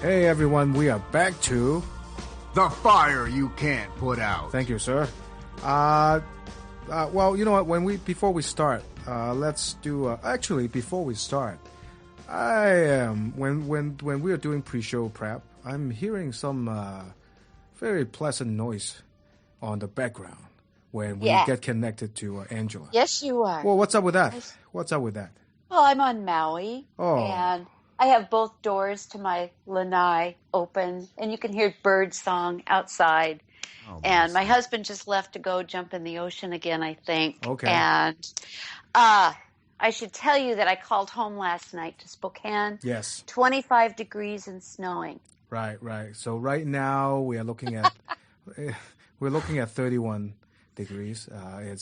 Hey everyone, we are back to The Fire You Can't Put Out. Thank you, sir. Well, you know what? Before we start, let's do. Actually, before we start, when we are doing pre-show prep, I'm hearing some very pleasant noise on the background when we get connected to Angela. Yes, you are. Well, what's up with that? What's up with that? Well, I'm on Maui, and I have both doors to my lanai open, and you can hear bird song outside. And my husband just left to go jump in the ocean again, I think. Okay. And I should tell you that I called home last night to Spokane. Yes. 25 degrees and snowing. Right. So right now we are looking at 31 degrees.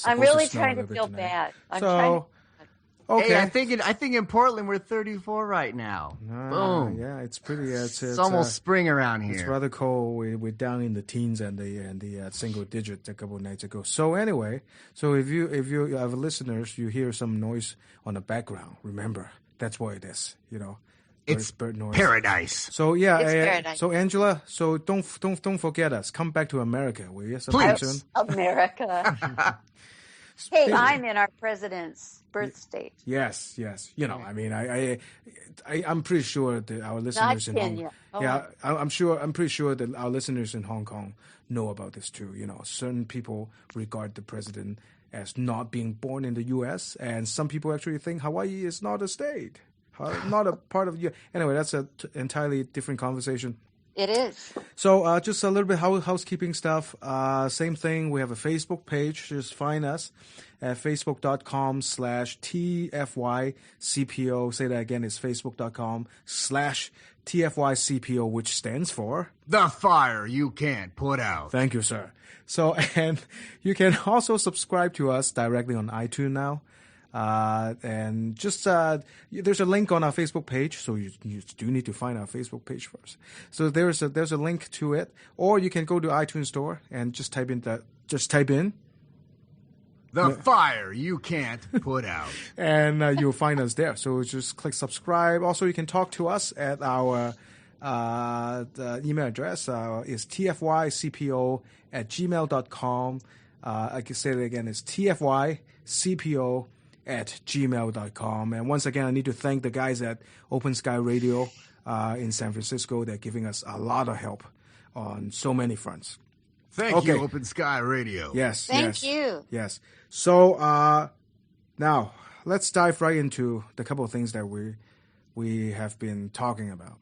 I'm really trying to feel bad. Okay. Hey, I think in Portland we're 34 right now. Boom. Yeah, it's pretty. It's almost spring around here. It's rather cold. We're down in the teens and the single digit a couple of nights ago. So anyway, if you have listeners, you hear some noise on the background. Remember, that's what it is. You know, it's bird noise. Paradise. So It's paradise. So Angela, so don't forget us. Come back to America, will you? Please. Soon? America. Hey, I'm in our president's birth state. Yes. You know, I mean, I'm pretty sure that our listeners Not Kenya. I'm pretty sure that our listeners in Hong Kong know about this too. You know, certain people regard the president as not being born in the U.S., and some people actually think Hawaii is not a state, not a part of the. Anyway, that's an entirely different conversation. It is. So just a little bit housekeeping stuff. Same thing. We have a Facebook page. Just find us at facebook.com/TFYCPO. Say that again. It's facebook.com/TFYCPO, which stands for The Fire You Can't Put Out. Thank you, sir. So, and you can also subscribe to us directly on iTunes now. And just there's a link on our Facebook page, so you do need to find our Facebook page first. So there's a link to it, or you can go to iTunes Store and just type in The Fire You Can't Put Out, and you'll find us there. So just click subscribe. Also, you can talk to us at our the email address is tfycpo@gmail.com. I can say it again. It's tfycpo@gmail.com. And once again, I need to thank the guys at Open Sky Radio in San Francisco. They're giving us a lot of help on so many fronts. Thank you, Open Sky Radio. Yes. Thank you. Yes. So now let's dive right into the couple of things that we have been talking about.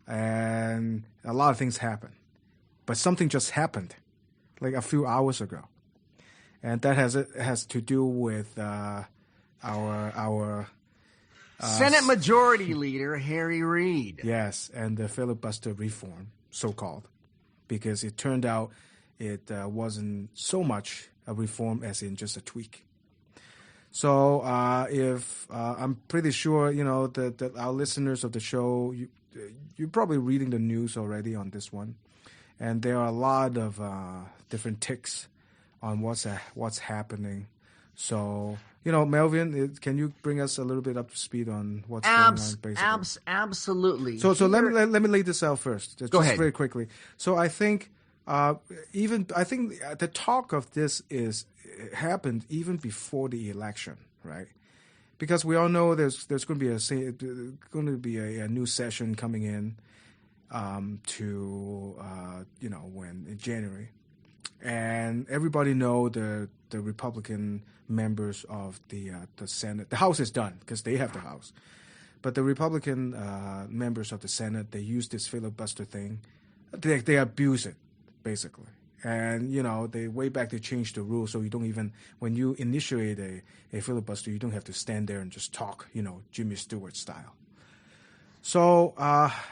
And a lot of things happen. But something just happened like a few hours ago. And that has to do with our Senate Majority Leader Harry Reid. Yes, and the filibuster reform, so-called, because it turned out it wasn't so much a reform as in just a tweak. So if I'm pretty sure, you know, that our listeners of the show, you're probably reading the news already on this one, and there are a lot of different ticks on what's happening. So, you know, Melvin, can you bring us a little bit up to speed on what's going on, basically? Absolutely. So let me lay this out first, just ahead. very quickly. So I think the talk of this happened even before the election, right? Because we all know there's going to be a new session coming in when in January. And everybody know the Republican members of the Senate. The House is done because they have the House. But the Republican members of the Senate, they use this filibuster thing. They abuse it, basically. And, you know, way back they changed the rules so you don't even, when you initiate a filibuster, you don't have to stand there and just talk, you know, Jimmy Stewart style. So,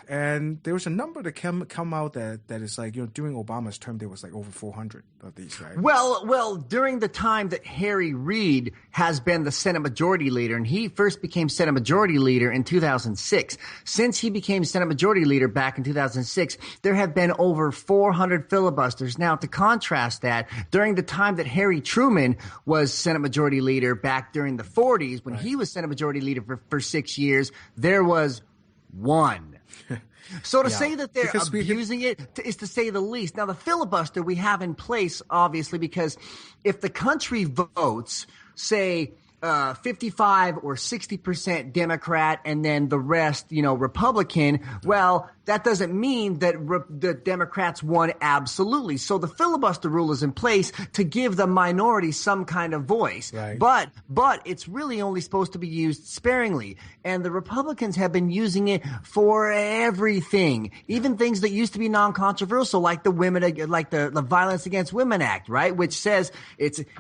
and there was a number that come out that is like, you know, during Obama's term, there was like over 400 of these, right? Well, during the time that Harry Reid has been the Senate Majority Leader, and he first became Senate Majority Leader in 2006. Since he became Senate Majority Leader back in 2006, there have been over 400 filibusters. Now, to contrast that, during the time that Harry Truman was Senate Majority Leader back during the 40s, when he was Senate Majority Leader for 6 years, there was one So to say that they're abusing it is to say the least. Now, the filibuster we have in place, obviously, because if the country votes, say, 55 or 60% Democrat and then the rest, Republican, well, that doesn't mean that the Democrats won absolutely. So the filibuster rule is in place to give the minority some kind of voice. Right. But it's really only supposed to be used sparingly. And the Republicans have been using it for everything, even things that used to be non-controversial, like the Violence Against Women Act, right? Which says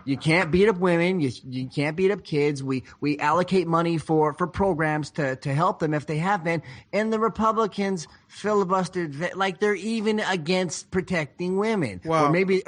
you can't beat up women, you can't beat up kids. We allocate money for programs to help them if they have been. And the Republicans filibustered like they're even against protecting women. Wow. Or maybe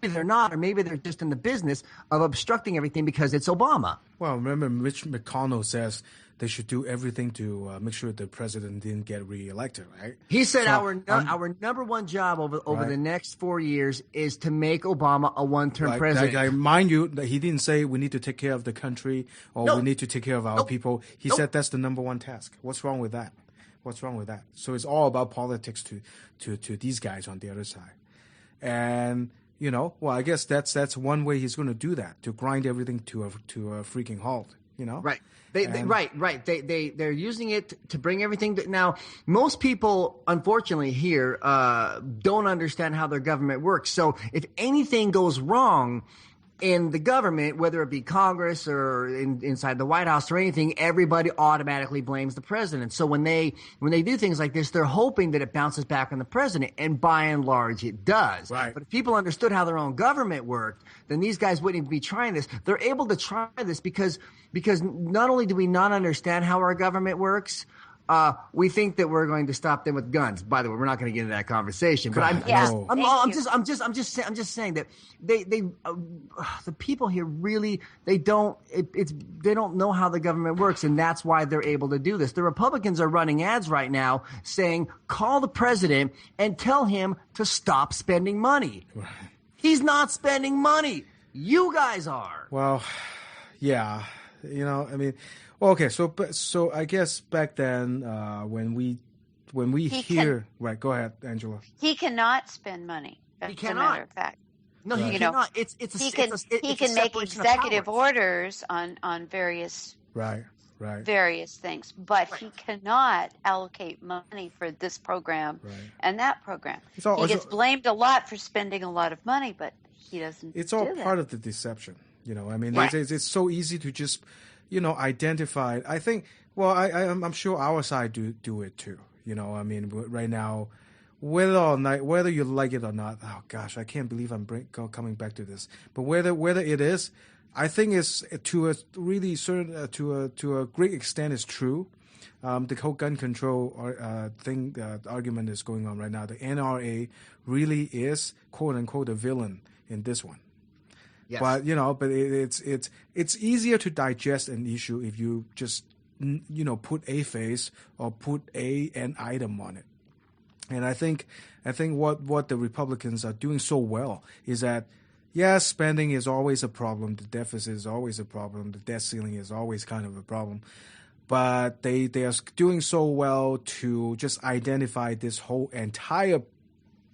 they're not, or maybe they're just in the business of obstructing everything because it's Obama. Well, remember Mitch McConnell says they should do everything to make sure the president didn't get reelected, right? He said our number one job over the next 4 years is to make Obama a one-term president. Mind you, that he didn't say we need to take care of the country or we need to take care of our people. He said that's the number one task. What's wrong with that? So it's all about politics to these guys on the other side. And, I guess that's one way he's going to do that, to grind everything to a freaking halt, Right. They're using it to bring everything now, most people, unfortunately, here don't understand how their government works. So if anything goes wrong in the government, whether it be Congress or inside the White House or anything, everybody automatically blames the president. So when they do things like this, they're hoping that it bounces back on the president, and by and large it does. Right. But if people understood how their own government worked, then these guys wouldn't even be trying this. They're able to try this because not only do we not understand how our government works, we think that we're going to stop them with guns. By the way, we're not going to get into that conversation. But I'm just saying that the people here really they don't know how the government works, and that's why they're able to do this. The Republicans are running ads right now saying, "Call the president and tell him to stop spending money." Right. He's not spending money. You guys are. Well, yeah, okay, so I guess back then when we hear right, go ahead, Angela. He cannot spend money. As a matter of fact. No, he cannot. He can make executive orders on various various things, but he cannot allocate money for this program and that program. He gets blamed a lot for spending a lot of money, but he doesn't. It's all part of the deception. It's so easy to just identify. I think. Well, I'm sure our side do it too. Right now, whether you like it or not. Oh gosh, I can't believe I'm coming back to this. But whether it is, I think it's to a really certain to a great extent is true. The whole gun control thing, the argument is going on right now. The NRA really is quote unquote a villain in this one. Yes. But it's easier to digest an issue if you just put a face or put an item on it. And I think what the Republicans are doing so well is that spending is always a problem, the deficit is always a problem, the debt ceiling is always kind of a problem, but they are doing so well to just identify this whole entire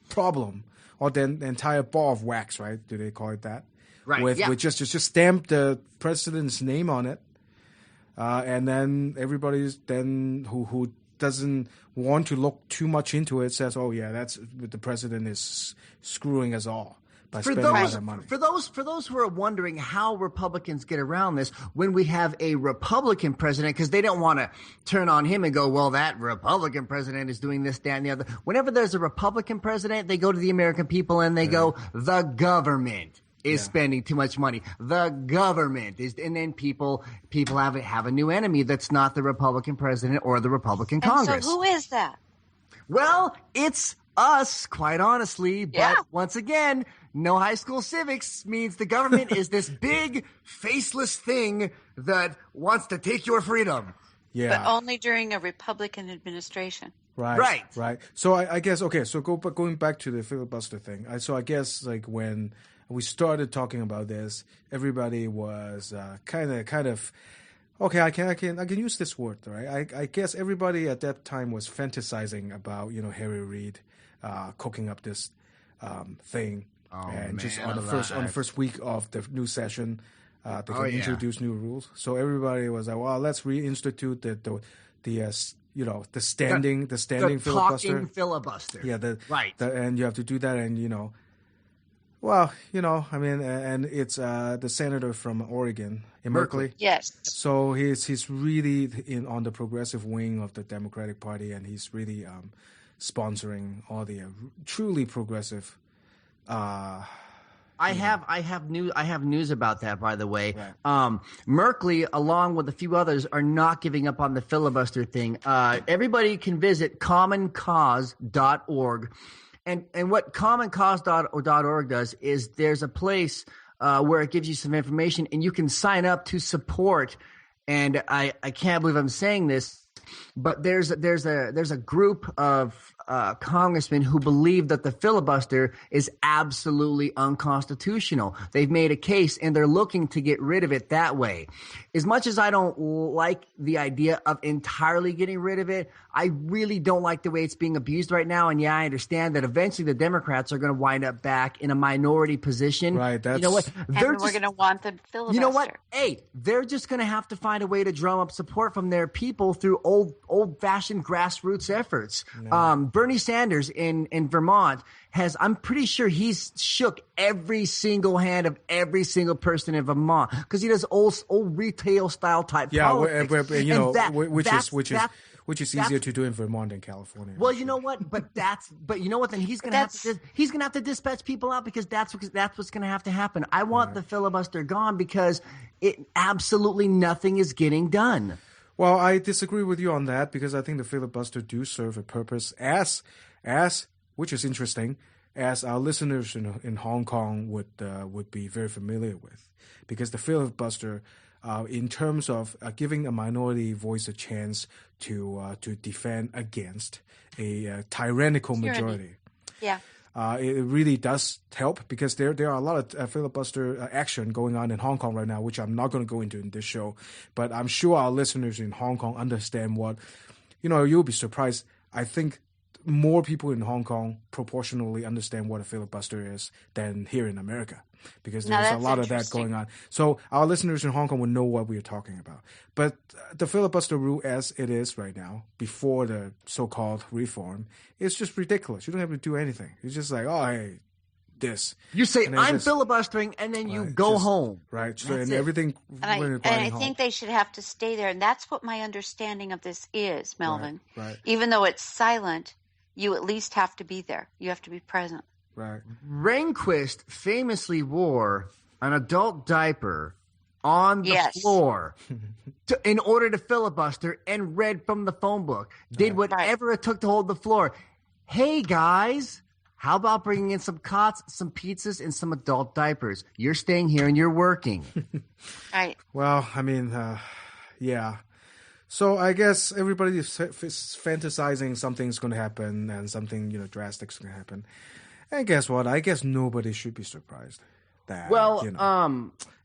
problem or the entire ball of wax, right? Do they call it that? Right. With just stamp the president's name on it, and then everybody's who doesn't want to look too much into it says, "Oh yeah, that's the president is screwing us all by spending all that money." For those who are wondering how Republicans get around this, when we have a Republican president, because they don't want to turn on him and go, "Well, that Republican president is doing this, that, and the other." Whenever there's a Republican president, they go to the American people and they go, "The government is spending too much money. The government is," and then people have a new enemy that's not the Republican president or the Republican Congress. So who is that? Well, it's us, quite honestly. But once again, no high school civics means the government is this big, faceless thing that wants to take your freedom. Yeah. But only during a Republican administration. Right. So I guess, okay, so going back to the filibuster thing. So I guess like when we started talking about this, everybody was kind of, okay, I can use this word, right? I guess everybody at that time was fantasizing about Harry Reid cooking up this thing, and just on the first week of the new session, they can introduce new rules. So everybody was like, well, let's reinstitute the standing filibuster. Talking filibuster. Yeah, right. And you have to do that, and well, I mean, and it's the senator from Oregon, Merkley. Yes. So he's really on the progressive wing of the Democratic Party, and he's really sponsoring all the truly progressive. I have news about that, by the way. Right. Merkley, along with a few others, are not giving up on the filibuster thing. Everybody can visit commoncause.org. And what commoncause.org does is there's a place where it gives you some information, and you can sign up to support. And I can't believe I'm saying this, but there's a group of congressmen who believe that the filibuster is absolutely unconstitutional. They've made a case, and they're looking to get rid of it that way. As much as I don't like the idea of entirely getting rid of it, I really don't like the way it's being abused right now. And yeah, I understand that eventually the Democrats are going to wind up back in a minority position. Right. You know what? We're going to want the filibuster. You know what? Hey, they're just going to have to find a way to drum up support from their people through old-fashioned grassroots efforts. No. Bernie Sanders in Vermont I'm pretty sure he's shook every single hand of every single person in Vermont because he does old retail style type politics. Which is easier to do in Vermont than California. Well, you know what? But you know what? Then he's gonna have to dispatch people out because that's what's gonna have to happen. I want the filibuster gone because absolutely nothing is getting done. Well, I disagree with you on that because I think the filibuster do serve a purpose as which is interesting, as our listeners in Hong Kong would be very familiar with, because the filibuster, in terms of giving a minority voice a chance to defend against a tyrannical majority. Yeah. It really does help because there are a lot of filibuster action going on in Hong Kong right now, which I'm not going to go into in this show. But I'm sure our listeners in Hong Kong understand what, you'll be surprised. I think more people in Hong Kong proportionally understand what a filibuster is than here in America, because there's a lot of that going on. So our listeners in Hong Kong will know what we're talking about. But the filibuster rule as it is right now, before the so-called reform, is just ridiculous. You don't have to do anything. It's just like, oh, hey, this. You say, I'm filibustering, and then you go home. Right. So, and everything. And I think they should have to stay there. And that's what my understanding of this is, Melvin. Right. Even though it's silent, you at least have to be there. You have to be present. Right. Rehnquist famously wore an adult diaper on the floor in order to filibuster and read from the phone book. Did whatever it took to hold the floor. Hey, guys, how about bringing in some cots, some pizzas, and some adult diapers? You're staying here and you're working. Right. Well, I mean, yeah. So I guess everybody is fantasizing something's going to happen and something, drastic is going to happen. And guess what? I guess nobody should be surprised that,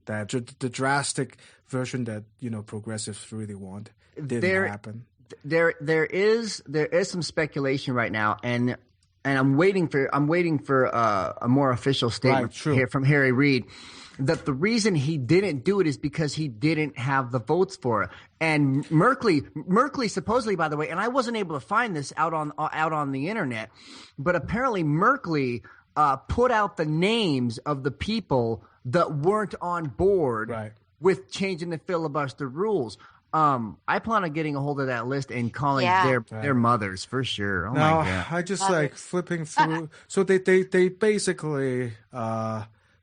that the drastic version that, progressives really want didn't happen. There is some speculation right now, and I'm waiting for a more official statement here from Harry Reid, that the reason he didn't do it is because he didn't have the votes for it. And Merkley supposedly, by the way, and I wasn't able to find this out on the internet, but apparently Merkley put out the names of the people that weren't on board with changing the filibuster rules. I plan on getting a hold of that list and calling their mothers for sure. Oh my God. I just flipping through. So they basically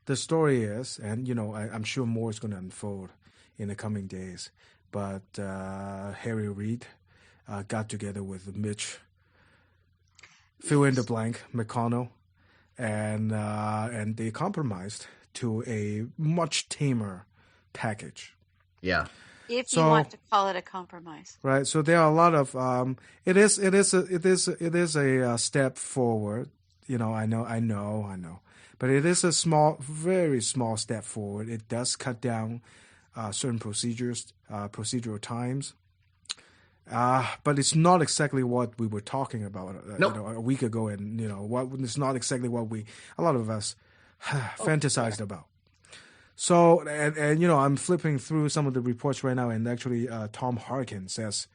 the story is, and I'm sure more is going to unfold in the coming days. But Harry Reid got together with Mitch, fill in the blank, McConnell, and they compromised to a much tamer package. Yeah. If you want to call it a compromise, right? So there are a lot of it is a step forward. I know, but it is a very small step forward. It does cut down certain procedures, procedural times. But it's not exactly what we were talking about Nope. a week ago, and it's not exactly what a lot of us fantasized about. So, and I'm flipping through some of the reports right now, and actually, Tom Harkin says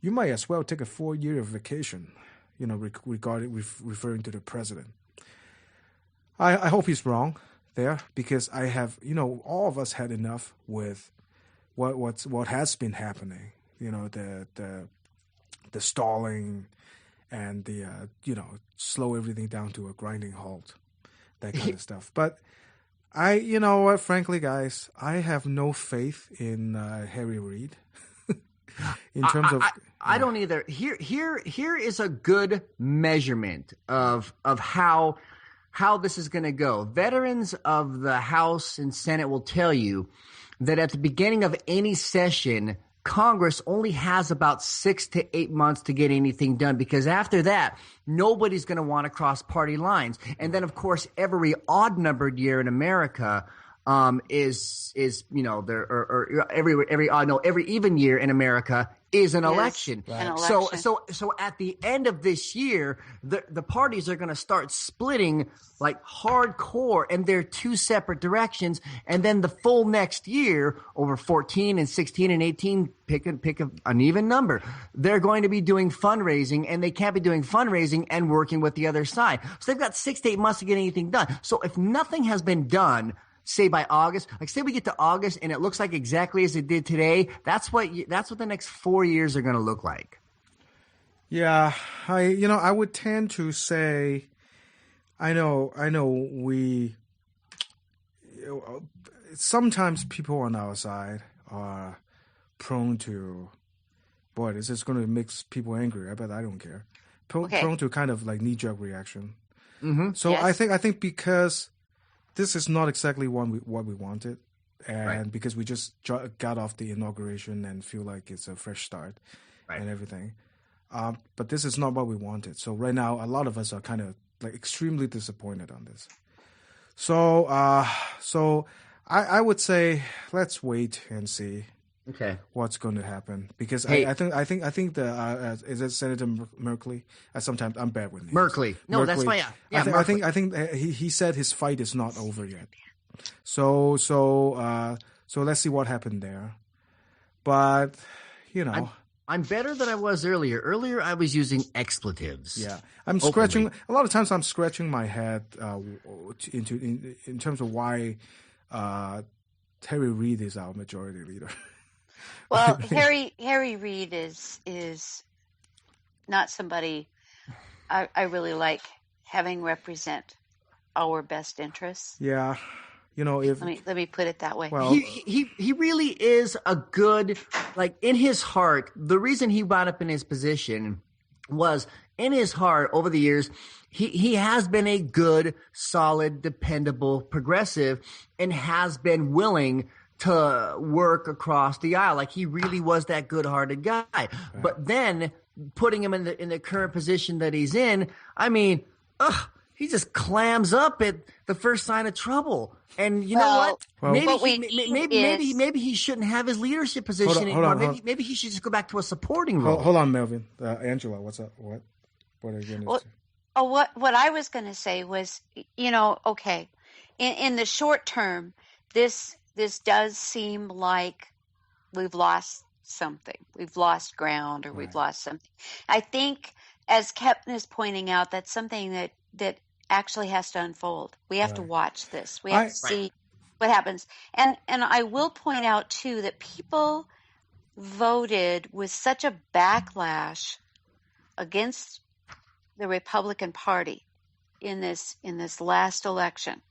you might as well take a 4-year vacation, referring to the president. I hope he's wrong there, because I have, all of us had enough with what has been happening. The stalling and the slow everything down to a grinding halt, that kind of stuff. But frankly, guys, I have no faith in Harry Reid. In terms of, I don't either. Here is a good measurement of how this is going to go. Veterans of the House and Senate will tell you that at the beginning of any session, Congress only has about 6 to 8 months to get anything done, because after that, nobody's going to want to cross party lines. And then, of course, every odd-numbered year in America is every even year in America is an election. Right. An election. So at the end of this year, the parties are going to start splitting like hardcore, and they're two separate directions. And then the full next year, over 14 and 16 and 18, pick an even number, they're going to be doing fundraising, and they can't be doing fundraising and working with the other side. So they've got 6 to 8 months to get anything done. So if nothing has been done, say by August, like say we get to August and it looks like exactly as it did today, that's what the next 4 years are going to look like. Yeah, I would tend to say, I know we, sometimes people on our side are prone to, boy, this is going to make people angry, but I don't care. Prone to kind of like knee-jerk reaction. Mm-hmm. So yes. I think because this is not exactly what we wanted, and because we just got off the inauguration and feel like it's a fresh start and everything. But this is not what we wanted. So right now, a lot of us are kind of like extremely disappointed on this. So I would say let's wait and see. Okay. What's going to happen? Because I think the is it Senator Merkley? Sometimes I'm bad with names. Merkley. No, Merkley. That's fine. Yeah. I think he said his fight is not over yet. So let's see what happened there. But I'm better than I was earlier. Earlier I was using expletives. Yeah, I'm scratching. A lot of times I'm scratching my head in terms of why Harry Reid is our majority leader. Well, Harry Reid is not somebody I really like having represent our best interests. Yeah, if let me put it that way. Well, he really is a good, like in his heart. The reason he wound up in his position was in his heart over the years. He has been a good, solid, dependable progressive, and has been willing to work across the aisle. Like he really was that good-hearted guy. Right. But then putting him in the current position that he's in, I mean, he just clams up at the first sign of trouble. And you know what? Well, maybe he shouldn't have his leadership position anymore. Maybe he should just go back to a supporting role. Hold on, Melvin. Angela, what's up? What are you going to say? What I was going to say was, okay, in the short term, this does seem like we've lost something. We've lost ground, or we've lost something. I think, as Kevin is pointing out, that's something that actually has to unfold. We have to watch this. We have to see what happens. And I will point out, too, that people voted with such a backlash against the Republican Party in this last election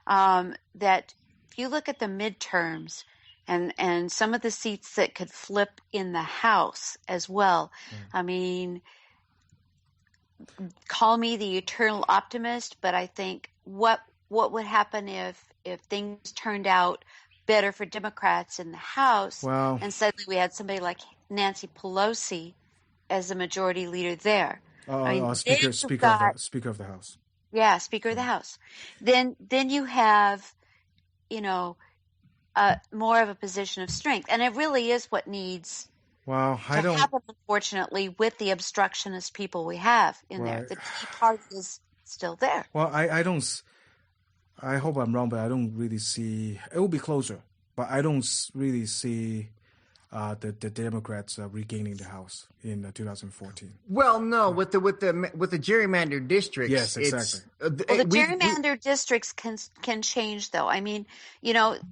that if you look at the midterms and some of the seats that could flip in the House as well, I mean, call me the eternal optimist, but I think what would happen if things turned out better for Democrats in the House, and suddenly we had somebody like Nancy Pelosi as the majority leader there. Speaker of the House. Yeah, Speaker of the House. Then you have, more of a position of strength. And it really is what needs happen, unfortunately, with the obstructionist people we have in there. The Tea Party is still there. Well, I hope I'm wrong, but I don't really see, it will be closer, but I don't really see the Democrats regaining the House in 2014. Well, no, with the gerrymandered districts. Yes, exactly. The gerrymandered districts can change, though. I mean,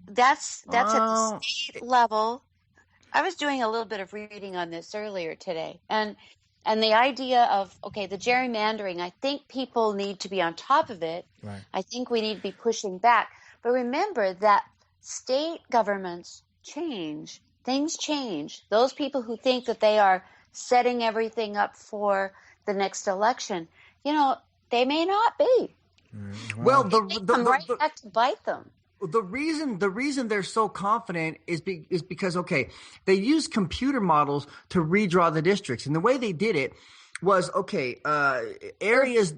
that's at the state level. I was doing a little bit of reading on this earlier today, and the idea of, the gerrymandering, I think people need to be on top of it. Right. I think we need to be pushing back. But remember that state governments change. Things change. Those people who think that they are setting everything up for the next election, they may not be. Well, they come right back to bite them. The reason they're so confident is because they use computer models to redraw the districts, and the way they did it was areas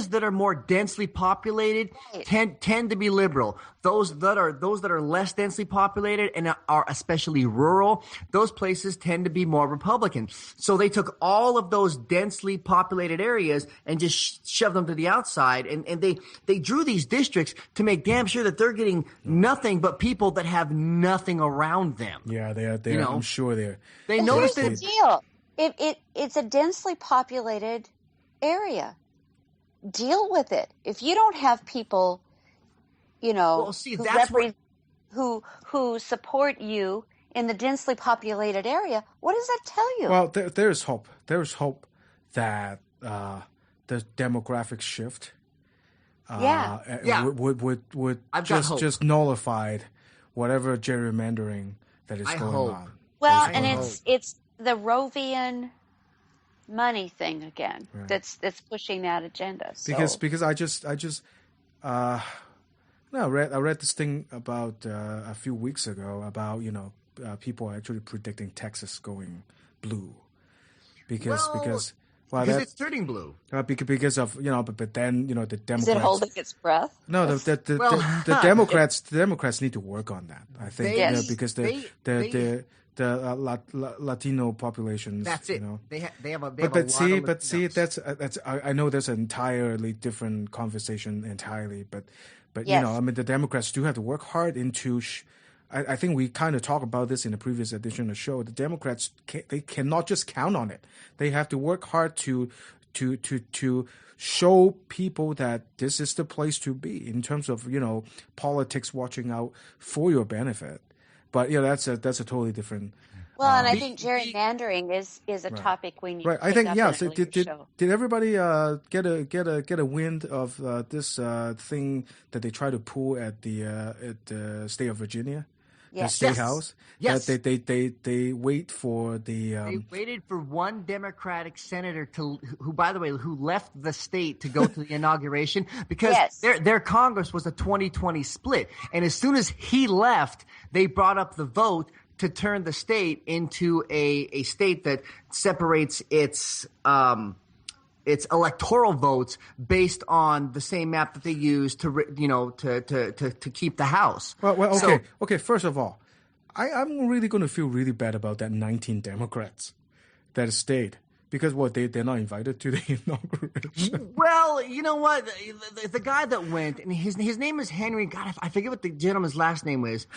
that are more densely populated tend to be liberal. Those that are less densely populated and are especially rural, those places tend to be more Republican. So they took all of those densely populated areas and just shoved them to the outside, and they drew these districts to make damn sure that they're getting nothing but people that have nothing around them. Yeah, they are. I'm sure they're. They noticed the deal. It's a densely populated area. Deal with it. If you don't have people, who support you in the densely populated area, what does that tell you? Well, there's hope. There's hope that the demographic shift would just nullify whatever gerrymandering that is going on. Well, it's the Rovian money thing again that's pushing that agenda. So. Because I read this thing about a few weeks ago about people are actually predicting Texas going blue because it's turning blue. Because of but then the Democrats. Is it holding its breath? No, the Democrats need to work on that. I think because the Latino populations. That's it. They have a. That's I know that's an entirely different conversation entirely, but yes. The Democrats do have to work hard into. I think we kind of talked about this in the previous edition of the show. The Democrats they cannot just count on it. They have to work hard to show people that this is the place to be in terms of politics watching out for your benefit. But that's a totally different. Well, and I think gerrymandering is a topic we need. To I think So did everybody get a wind of this thing that they try to pull at the state of Virginia, the state house? Yes. That they wait for the. They waited for one Democratic senator who, by the way, who left the state to go to the inauguration because their Congress was a 20-20 split, and as soon as he left, they brought up the vote to turn the state into a state that separates its electoral votes based on the same map that they use to keep the House. Well, okay. First of all, I'm really going to feel really bad about that 19 Democrats that stayed because they're not invited to the inauguration. Well, you know what? The guy that went, and his name is Henry. God, I forget what the gentleman's last name is.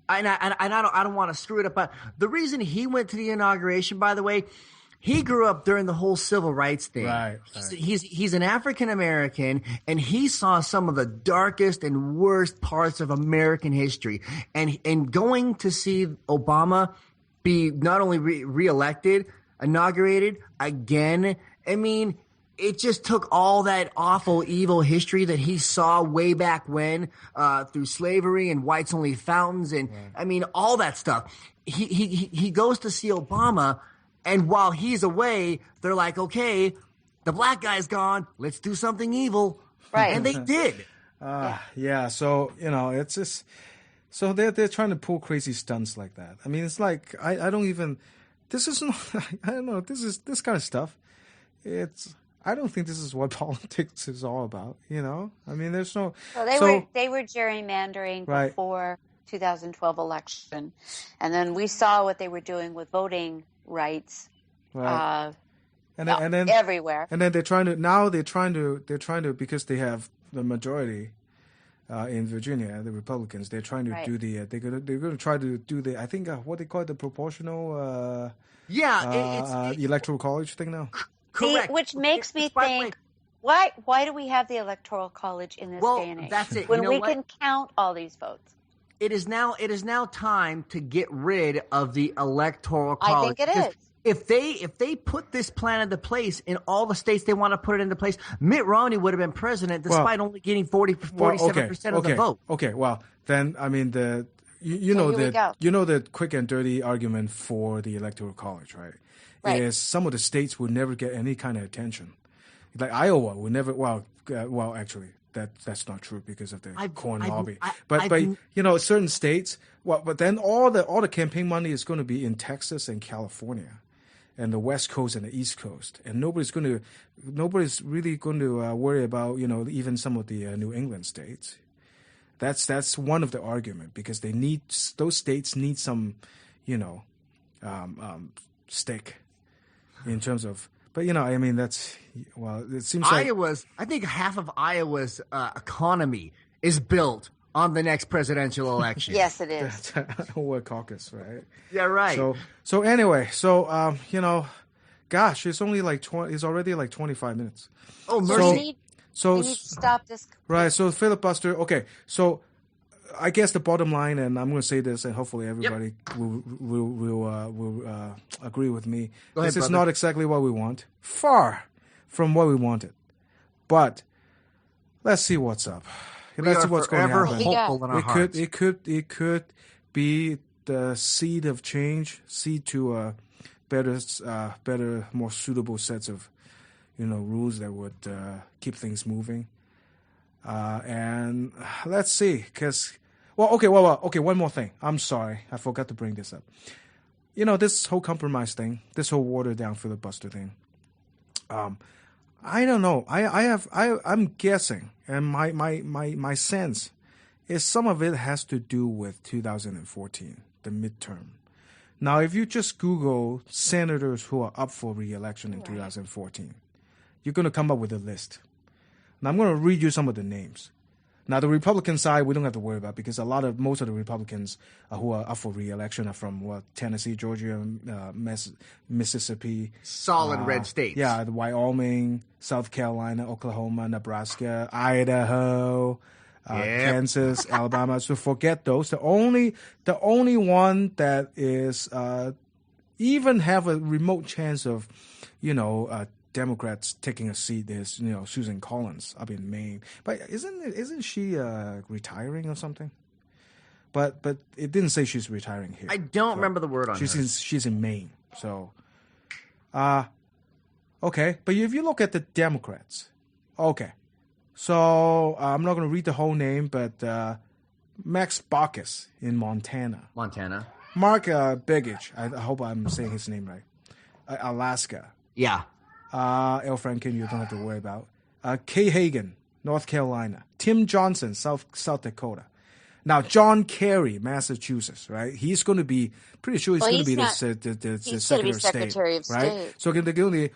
And I don't want to screw it up, but the reason he went to the inauguration, by the way, he grew up during the whole civil rights thing. Right. He's an African American, and he saw some of the darkest and worst parts of American history. And going to see Obama be not only reelected, inaugurated again, I mean, it just took all that awful, evil history that he saw way back when through slavery and whites only fountains and I mean all that stuff. He goes to see Obama, and while he's away, they're like, okay, the black guy's gone. Let's do something evil, right? And they did. Yeah. So it's just so they're trying to pull crazy stunts like that. I mean, it's like I don't even. This is not. I don't know. This kind of stuff. I don't think this is what politics is all about. I mean, there's no. Well, they were gerrymandering right. before 2012 election, and then we saw what they were doing with voting rights. Right. And then everywhere. And then they're trying to because they have the majority in Virginia, the Republicans. They're trying to do they're gonna try to do the I think what they call it, the proportional electoral college thing now. Correct. Which makes me think, why do we have the electoral college in this day and age? That's it. When we can count all these votes. It is now time to get rid of the electoral college. I think it is. If they put this plan into place in all the states they want to put it into place, Mitt Romney would have been president despite only getting 47% of the vote. Okay, well then I mean the quick and dirty argument for the electoral college, right? Is some of the states would never get any kind of attention. Like Iowa would never. Well, actually, that's not true because of the corn lobby. But certain states. Well, but then all the campaign money is going to be in Texas and California, and the West Coast and the East Coast, and nobody's really going to worry about even some of the New England states. That's one of the argument because those states need some stick in terms of. But I mean it seems like I think half of Iowa's economy is built on the next presidential election. Yes, it is. Or caucus, right? Yeah, right. So anyway, gosh, it's only it's already like 25 minutes. Oh, mercy. We need to stop this. Right. So filibuster. Okay. So I guess the bottom line, and I'm going to say this, and hopefully everybody will agree with me. This is not exactly what we want. Far from what we wanted. But let's see what's up. Let's see what's going to happen. Hopeful in our hearts. It could be the seed of change, seed to a better, more suitable sets of rules that would keep things moving. And let's see, because okay, one more thing. I'm sorry, I forgot to bring this up. This whole compromise thing, this whole watered down filibuster thing. I don't know. I'm guessing, and my sense is some of it has to do with 2014, the midterm. Now, if you just Google senators who are up for re-election in 2014, you're going to come up with a list. Now, I'm going to read you some of the names. Now, the Republican side, we don't have to worry about because most of the Republicans who are up for re-election are from Tennessee, Georgia, Mississippi. Solid red states. Yeah, Wyoming, South Carolina, Oklahoma, Nebraska, Idaho, Kansas, Alabama. So forget those. The only one that is even have a remote chance of, Democrats taking a seat is Susan Collins up in Maine, but isn't she retiring or something? But it didn't say she's retiring here. I don't remember the word on her. She's in Maine, so okay. But if you look at the Democrats, okay, so I'm not going to read the whole name, but Max Baucus in Montana, Mark Begich, I hope I'm saying his name right, Alaska, Al Franken, you don't have to worry about. Kay Hagan, North Carolina. Tim Johnson, South Dakota. Now, John Kerry, Massachusetts, right? He's going to be, pretty sure he's going to be the Secretary of State, right? So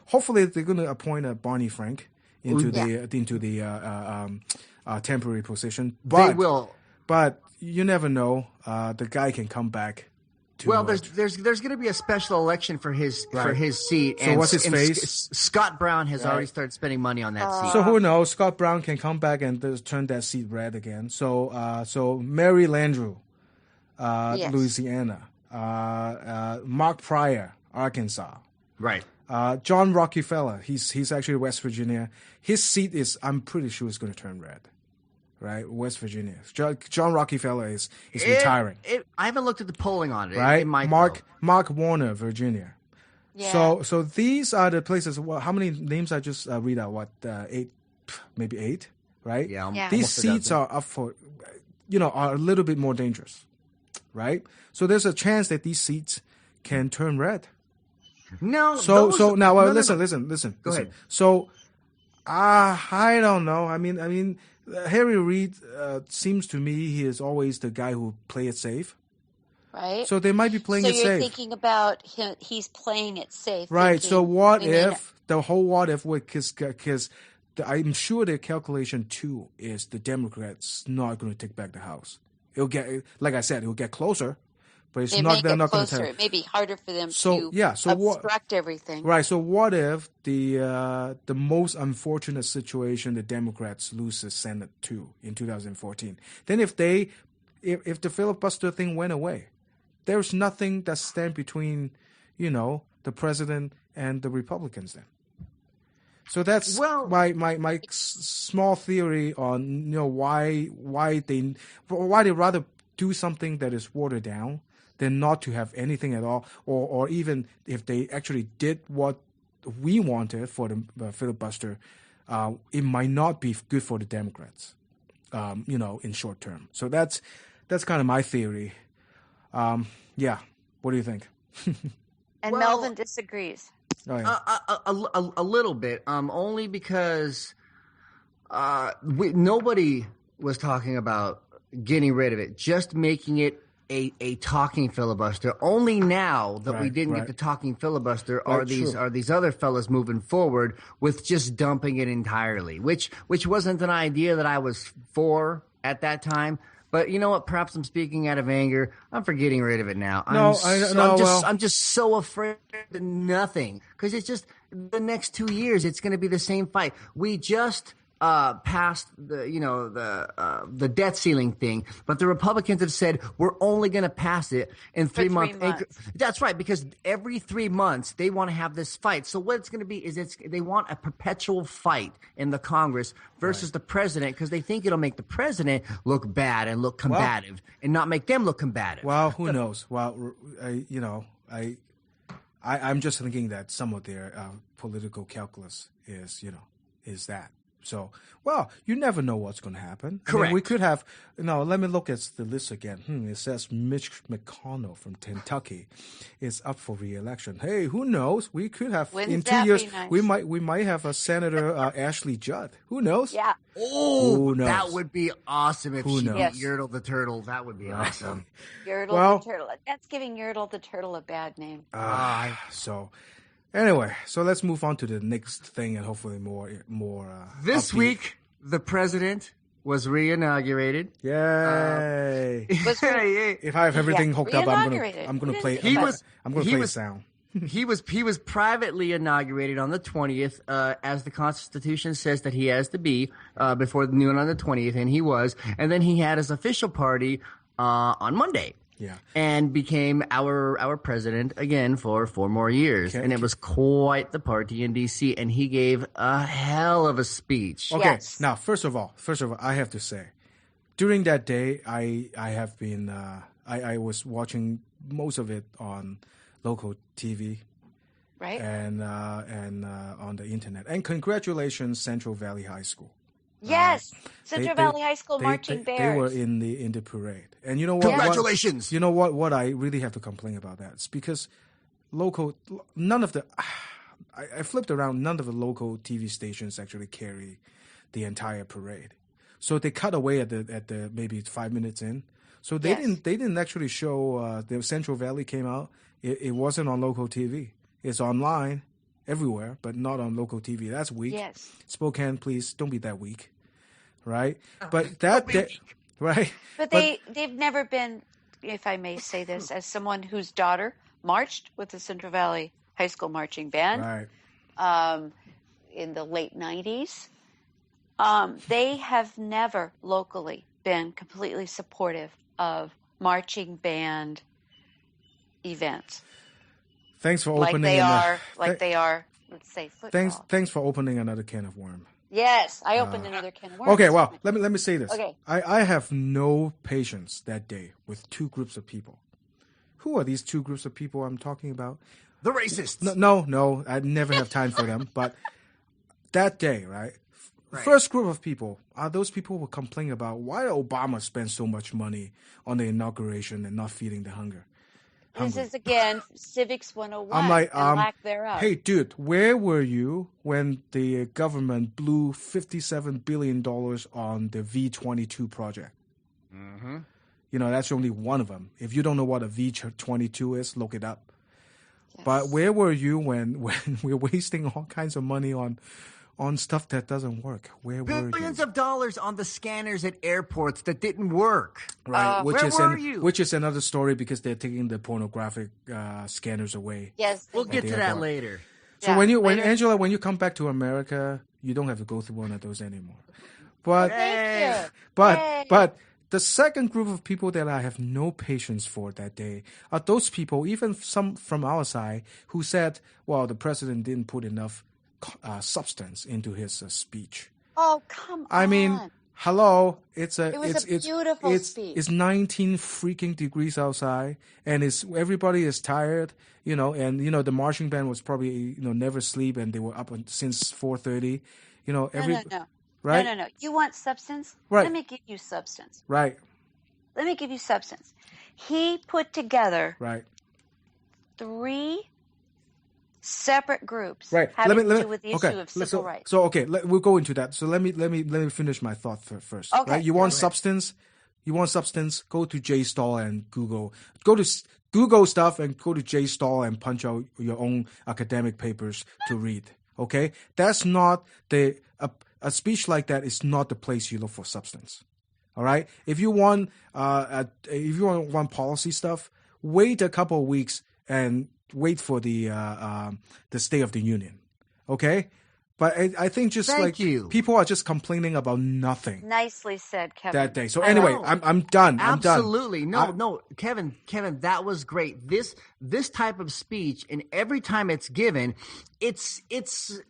hopefully they're going to appoint Barney Frank into the temporary position. But, they will. But you never know. The guy can come back. There's going to be a special election for his seat. So what's his face? Scott Brown has already started spending money on that seat. So who knows? Scott Brown can come back and turn that seat red again. So Mary Landrieu, Louisiana, Mark Pryor, Arkansas, right? John Rockefeller, he's actually West Virginia. His seat I'm pretty sure is going to turn red. Right, West Virginia. John Rockefeller is retiring. I haven't looked at the polling on it. Right, Mark Warner, Virginia. Yeah. So these are the places. Well, how many names I just read out? 8, maybe 8, right? Yeah. These seats are up for, are a little bit more dangerous, right? So there's a chance that these seats can turn red. No. Listen. Go ahead. So I don't know. I mean, Harry Reid seems to me he is always the guy who play it safe. Right. So they might be playing so it safe. So you're thinking about him. He's playing it safe. Right. So what if the whole what if? Because I'm sure the calculation too is the Democrats not going to take back the House. It'll get, like I said, it'll get closer. But it's not. They're not going to. It may be harder for them to obstruct everything. Right. So what if the most unfortunate situation the Democrats lose the Senate too in 2014? Then if the filibuster thing went away, there's nothing that stands between, the president and the Republicans then. So that's my small theory on why they rather do something that is watered down than not to have anything at all, or even if they actually did what we wanted for the filibuster, it might not be good for the Democrats, in short term. So that's kind of my theory. Yeah, what do you think? And Melvin disagrees. Oh, yeah. A little bit, only because nobody was talking about getting rid of it, just making it a talking filibuster. Only now that we didn't get the talking filibuster are these other fellas moving forward with just dumping it entirely, which wasn't an idea that I was for at that time. But you know what? Perhaps I'm speaking out of anger. I'm for getting rid of it now. I'm just so afraid of nothing, because it's just the next 2 years. It's going to be the same fight. We just passed the debt ceiling thing, but the Republicans have said we're only going to pass it in 3 months. That's right, because every 3 months they want to have this fight. So what it's going to be is they want a perpetual fight in the Congress versus the president, because they think it'll make the president look bad and look combative and not make them look combative. Well, who knows? Well, I'm just thinking that some of their political calculus is that. So, you never know what's going to happen. Correct. I mean, we could have, let me look at the list again. It says Mitch McConnell from Kentucky is up for re-election. Hey, who knows? We could have, in 2 years, nice? we might have a Senator Ashley Judd. Who knows? Yeah. Oh, that would be awesome if she beat Yertle the Turtle. That would be awesome. Yertle the Turtle. That's giving Yertle the Turtle a bad name. Anyway, so let's move on to the next thing, and hopefully more. This upbeat. week, the president was re-inaugurated. Yay! If I have everything hooked up, I'm gonna play. I'm gonna play a sound. He was privately inaugurated on the 20th, as the Constitution says that he has to be before noon on the 20th, and he was. And then he had his official party on Monday. Yeah, and became our president again for 4 more years, and it was quite the party in D.C. And he gave a hell of a speech. Okay, yes. Now first of all, I have to say, during that day, I have been I was watching most of it on local TV, right, and on the internet. And congratulations, Central Valley High School. Yes, Central Valley High School marching bears. They were in the parade, and you know what? Congratulations! You know what? What I really have to complain about that is because none of the I flipped around. None of the local TV stations actually carry the entire parade, so they cut away at the maybe 5 minutes in. So they didn't actually show the Central Valley came out. It wasn't on local TV. It's online. Everywhere, but not on local TV. That's weak. Yes. Spokane, please don't be that weak, right? But that day, right? But they've never been, if I may say this, as someone whose daughter marched with the Central Valley High School marching band, right, in the late 90s. They have never locally been completely supportive of marching band events. Thanks for opening. They are. Let's say football. Thanks for opening another can of worms. Yes, I opened another can of worms. Okay, well, let me say this. Okay. I have no patience that day with 2 groups of people. Who are these 2 groups of people I'm talking about? The racists. No, I never have time for them. But that day, right? First group of people are those people who complain about why Obama spends so much money on the inauguration and not feeding the hunger. This is, again, Civics 101 I'm like, and lack thereof. Hey, dude, where were you when the government blew $57 billion on the V-22 project? Mm-hmm. You know, that's only one of them. If you don't know what a V-22 is, look it up. Yes. But where were you when we're wasting all kinds of money on stuff that doesn't work? Where were you? Billions of dollars on the scanners at airports that didn't work. Right. Where were you? Which is another story because they're taking the pornographic scanners away. Yes. We'll get to that later. So Angela, when you come back to America, you don't have to go through one of those anymore. But Thank you. But the second group of people that I have no patience for that day are those people, even some from our side, who said, well, the president didn't put enough substance into his speech. Oh, come on. I mean, hello, it was a beautiful speech. It's 19 freaking degrees outside, and everybody is tired, and the marching band was probably never sleep, and they were up since 4:30, No. Right? No. You want substance? Right. Let me give you substance. Right. Let me give you substance. He put together 3 separate groups having to do with the issue of civil rights. So we'll go into that. So let me finish my thought first. Okay. Right? You want substance? Go to JSTOR and Google. Go to Google stuff and go to JSTOR and punch out your own academic papers to read. Okay? That's not a speech like that is not the place you look for substance. All right? If you want policy stuff, wait a couple of weeks and wait for the State of the Union, okay? But I think people are just complaining about nothing. Nicely said, Kevin. That day. So anyway, I'm done. Absolutely. No, Kevin, that was great. This type of speech, and every time it's given, it's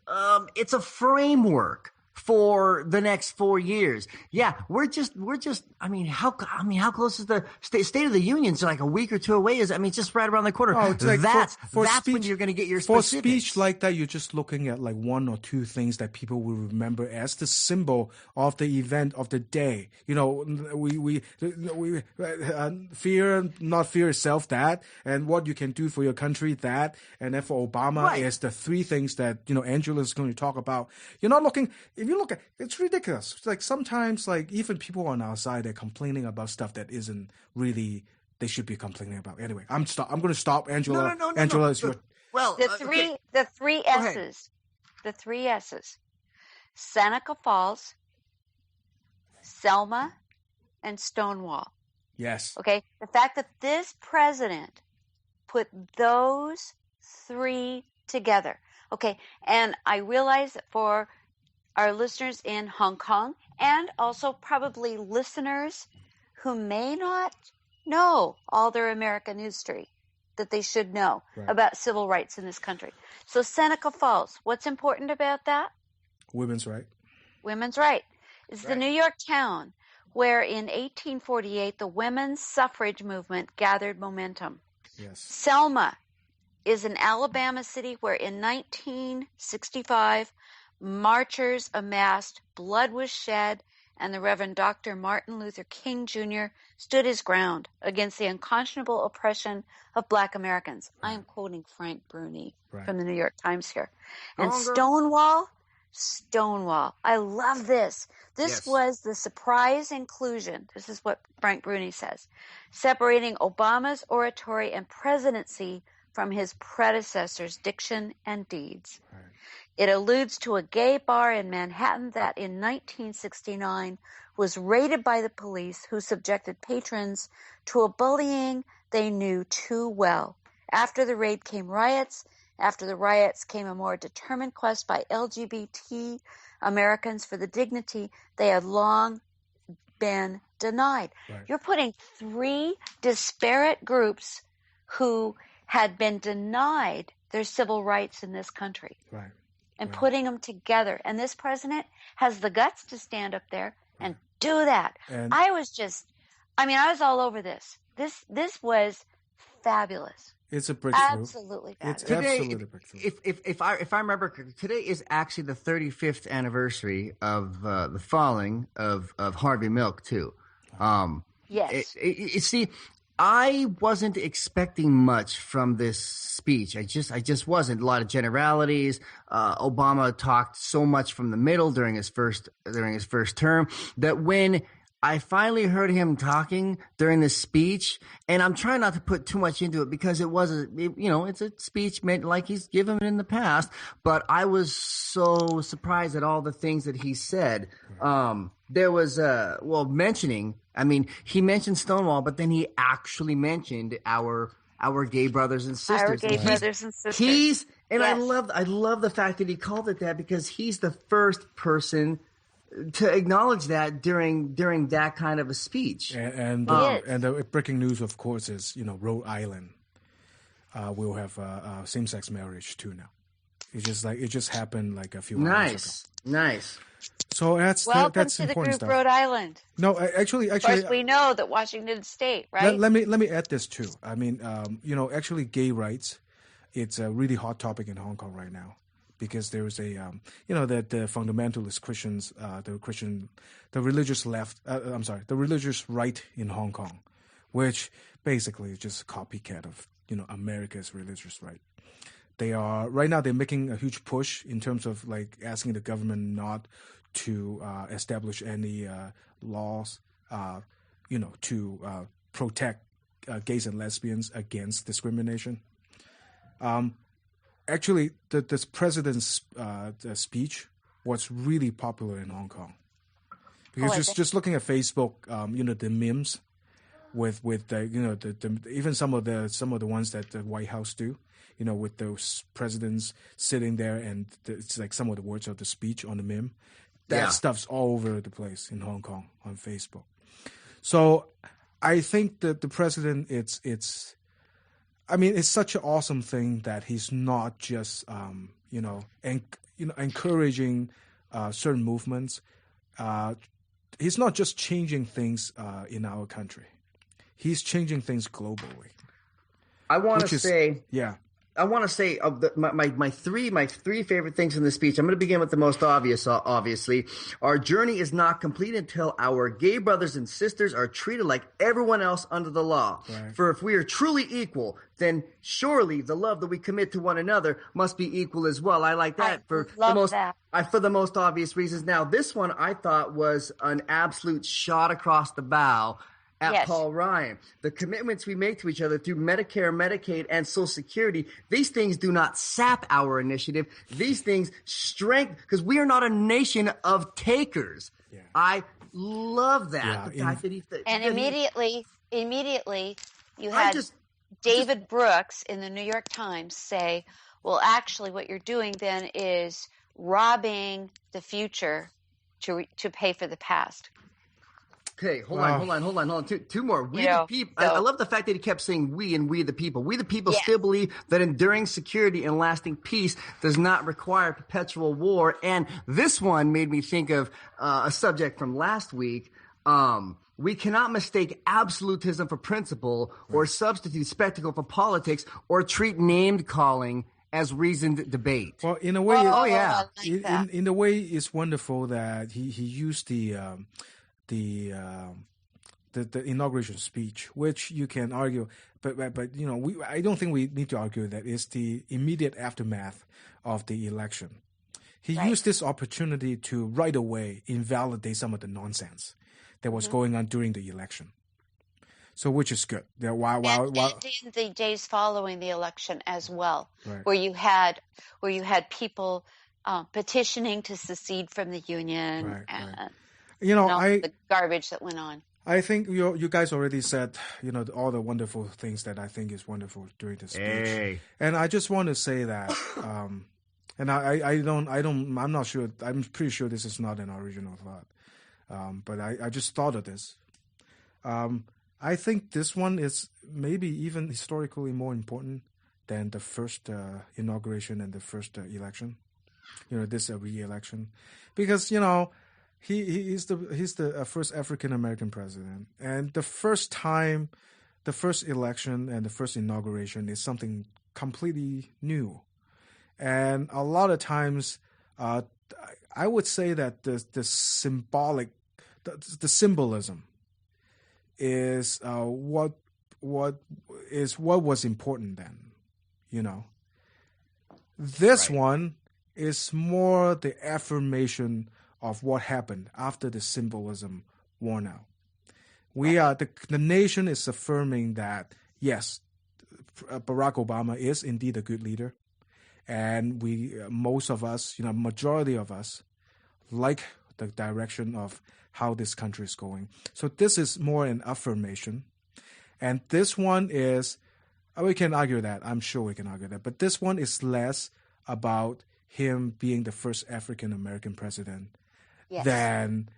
a framework for the next 4 years. Yeah, we're just. How close is the State of the Union? It's like a week or two away. Just right around the corner. Oh, it's like that's speech, when you're going to get your for specifics. speech like that. You're just looking at like 1 or 2 things that people will remember as the symbol of the event of the day. We fear, not fear itself, that, and what you can do for your country, that, and then for Obama is the 3 things that Angela's going to talk about. You're not looking. If you look at, it's ridiculous. It's like sometimes, like even people on our side, they're complaining about stuff that isn't really they should be complaining about. Anyway, I'm going to stop. Angela. No. Angela is your. Well, the three S's. The 3 S's. Seneca Falls, Selma, and Stonewall. Yes. Okay. The fact that this president put those 3 together. Okay. And I realize that for our listeners in Hong Kong, and also probably listeners who may not know all their American history that they should know about civil rights in this country. So Seneca Falls, what's important about that? Women's right. Women's right. It's the New York town where in 1848 the women's suffrage movement gathered momentum. Yes. Selma is an Alabama city where in 1965 marchers amassed, blood was shed, and the Reverend Dr. Martin Luther King Jr. stood his ground against the unconscionable oppression of Black Americans. I am quoting Frank Bruni from the New York Times here. And Stonewall, I love this. This was the surprise inclusion. This is what Frank Bruni says. Separating Obama's oratory and presidency from his predecessor's diction and deeds. Right. It alludes to a gay bar in Manhattan that in 1969 was raided by the police, who subjected patrons to a bullying they knew too well. After the raid came riots. After the riots came a more determined quest by LGBT Americans for the dignity they had long been denied. Right. You're putting 3 disparate groups who had been denied their civil rights in this country. Right. And putting them together. And this president has the guts to stand up there and do that. And I was all over this. This was fabulous. It's a breakthrough. Absolutely fabulous. It's absolutely a breakthrough. If I remember correctly, today is actually the 35th anniversary of the falling of Harvey Milk, too. Yes. You see, I wasn't expecting much from this speech. I just wasn't. A lot of generalities. Obama talked so much from the middle during his first term that when I finally heard him talking during this speech, and I'm trying not to put too much into it because it's a speech meant like he's given in the past, but I was so surprised at all the things that he said. There was he mentioned Stonewall, but then he actually mentioned our gay brothers and sisters. Brothers and sisters. I love the fact that he called it that because he's the first person to acknowledge that during that kind of a speech. And the breaking news, of course, is Rhode Island will have same-sex marriage too now. It just happened like a few hours ago. Nice. So that's Welcome to important the group, stuff. Rhode Island. No, actually, of course, we know that Washington State, right? Let me add this too. I mean, actually, gay rights, it's a really hot topic in Hong Kong right now because there is that the fundamentalist Christians, the religious left, the religious right in Hong Kong, which basically is just a copycat of America's religious right. They are right now. They're making a huge push in terms of like asking the government not to establish any laws, to protect gays and lesbians against discrimination. Actually, this president's speech was really popular in Hong Kong because just looking at Facebook, the memes with the even some of the ones that the White House do. With those presidents sitting there and it's like some of the words of the speech on the meme. That stuff's all over the place in Hong Kong on Facebook. So I think that the president, it's such an awesome thing that he's not just, encouraging certain movements. He's not just changing things in our country. He's changing things globally. I want to say my three favorite things in the speech. I'm going to begin with the most obvious, obviously. Our journey is not complete until our gay brothers and sisters are treated like everyone else under the law. Right. For if we are truly equal, then surely the love that we commit to one another must be equal as well. I like that for the most obvious reasons. Now, this one I thought was an absolute shot across the bow at Paul Ryan. The commitments we make to each other through Medicare, Medicaid, and Social Security, these things do not sap our initiative. These things strengthen, because we are not a nation of takers. Yeah. I love that. Immediately, you had David Brooks in the New York Times say, well, actually what you're doing then is robbing the future to pay for the past. Okay, hold on. Two more. We the people. I love the fact that he kept saying we and we the people. We the people still believe that enduring security and lasting peace does not require perpetual war. And this one made me think of a subject from last week. We cannot mistake absolutism for principle or substitute spectacle for politics or treat name-calling as reasoned debate. Well, in a way, in a way, it's wonderful that he used the inauguration speech, which you can argue, but I don't think we need to argue that it's the immediate aftermath of the election. He used this opportunity to right away invalidate some of the nonsense that was going on during the election. So, which is good. While in the days following the election as well, where you had people petitioning to secede from the union and. The garbage that went on. I think you guys already said, all the wonderful things that I think is wonderful during the speech. Hey. And I just want to say that, and I'm not sure, I'm pretty sure this is not an original thought. But I just thought of this. I think this one is maybe even historically more important than the first inauguration and the first election. This re-election. Because, He's the first African American president, and the first election and the first inauguration is something completely new, and a lot of times, I would say that the symbolism is what was important then, you know. This one is more the affirmation of what happened after the symbolism worn out. We are the nation is affirming that yes, Barack Obama is indeed a good leader, and most of us, majority of us, like the direction of how this country is going. So this is more an affirmation, and this one is. We can argue that. I'm sure we can argue that. But this one is less about him being the first African American president than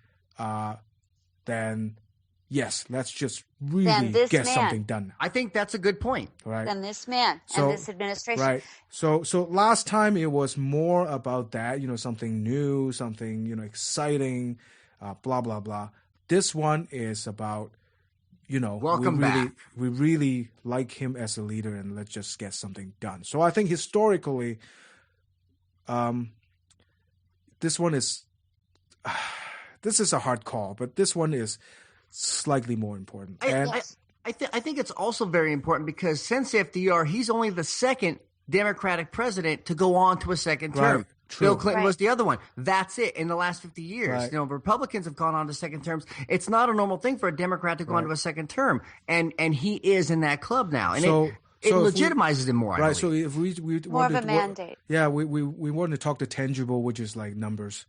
yes, let's just really get something done. I think that's a good point. Right. Than this man and this administration. Right. So last time it was more about that, something new, something, exciting, blah, blah, blah. This one is about, welcome back. We really like him as a leader, and let's just get something done. So I think historically, this one is this is a hard call, but this one is slightly more important. I think it's also very important because since FDR, he's only the second Democratic president to go on to a second term. Right. True. Bill Clinton was the other one. That's it in the last 50 years. Right. Republicans have gone on to second terms. It's not a normal thing for a Democrat to go on to a second term, and he is in that club now, and it legitimizes him more. Right. So if we more of a mandate. We want to talk the tangible, which is like numbers.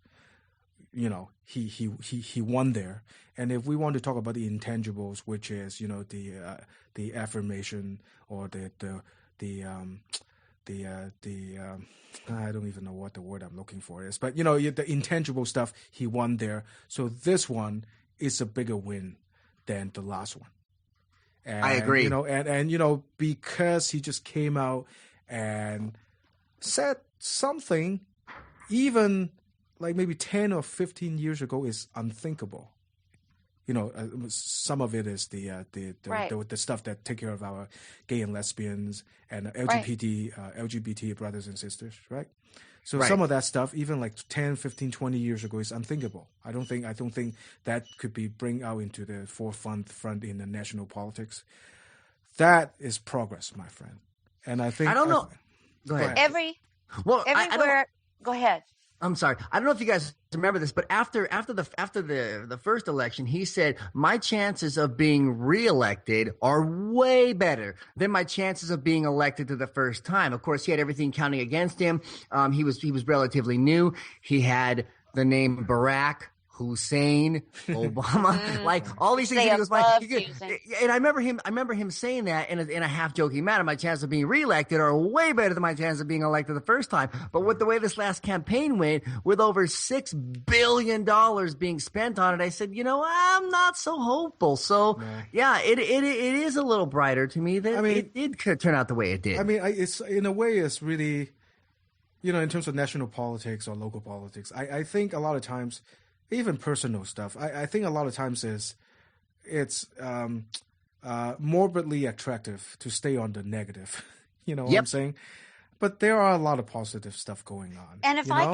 He won there, and if we want to talk about the intangibles, which is the affirmation or the I don't even know what the word I'm looking for is, but the intangible stuff he won there. So this one is a bigger win than the last one. And, I agree. And because he just came out and said something, even like maybe 10 or 15 years ago, is unthinkable. Some of it is the stuff that take care of our gay and lesbians and LGBT brothers and sisters, right? So some of that stuff, even like 10, 15, 20 years ago, is unthinkable. I don't think that could be bring out into the forefront in the national politics. That is progress, my friend. And I think I don't know. Go ahead. Everywhere. Go ahead. I'm sorry. I don't know if you guys remember this, but after the first election, he said, my chances of being reelected are way better than my chances of being elected to the first time. Of course, he had everything counting against him. He was relatively new. He had the name Barack Hussein Obama, like all these things. He goes, and I remember him saying that in a half joking manner. My chances of being reelected are way better than my chances of being elected the first time. But with the way this last campaign went, with over $6 billion being spent on it, I said, I'm not so hopeful. So it is a little brighter to me that it did turn out the way it did. I mean, it's in a way, it's really, in terms of national politics or local politics, I think a lot of times, even personal stuff, I think a lot of times it's morbidly attractive to stay on the negative. What I'm saying? But there are a lot of positive stuff going on. And if I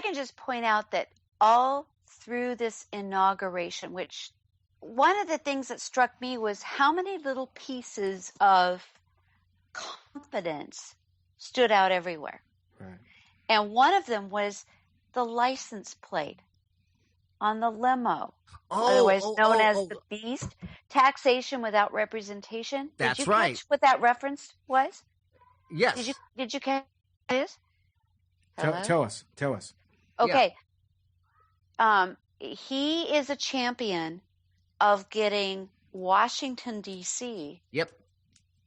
can just point out that all through this inauguration, which one of the things that struck me was how many little pieces of confidence stood out everywhere. Right. And one of them was the license plate on the limo, otherwise known as the Beast. Taxation without representation. That's Did you right. catch what that reference was? Yes. Did you catch this? Tell us. Okay. Yeah. He is a champion of getting Washington, D.C.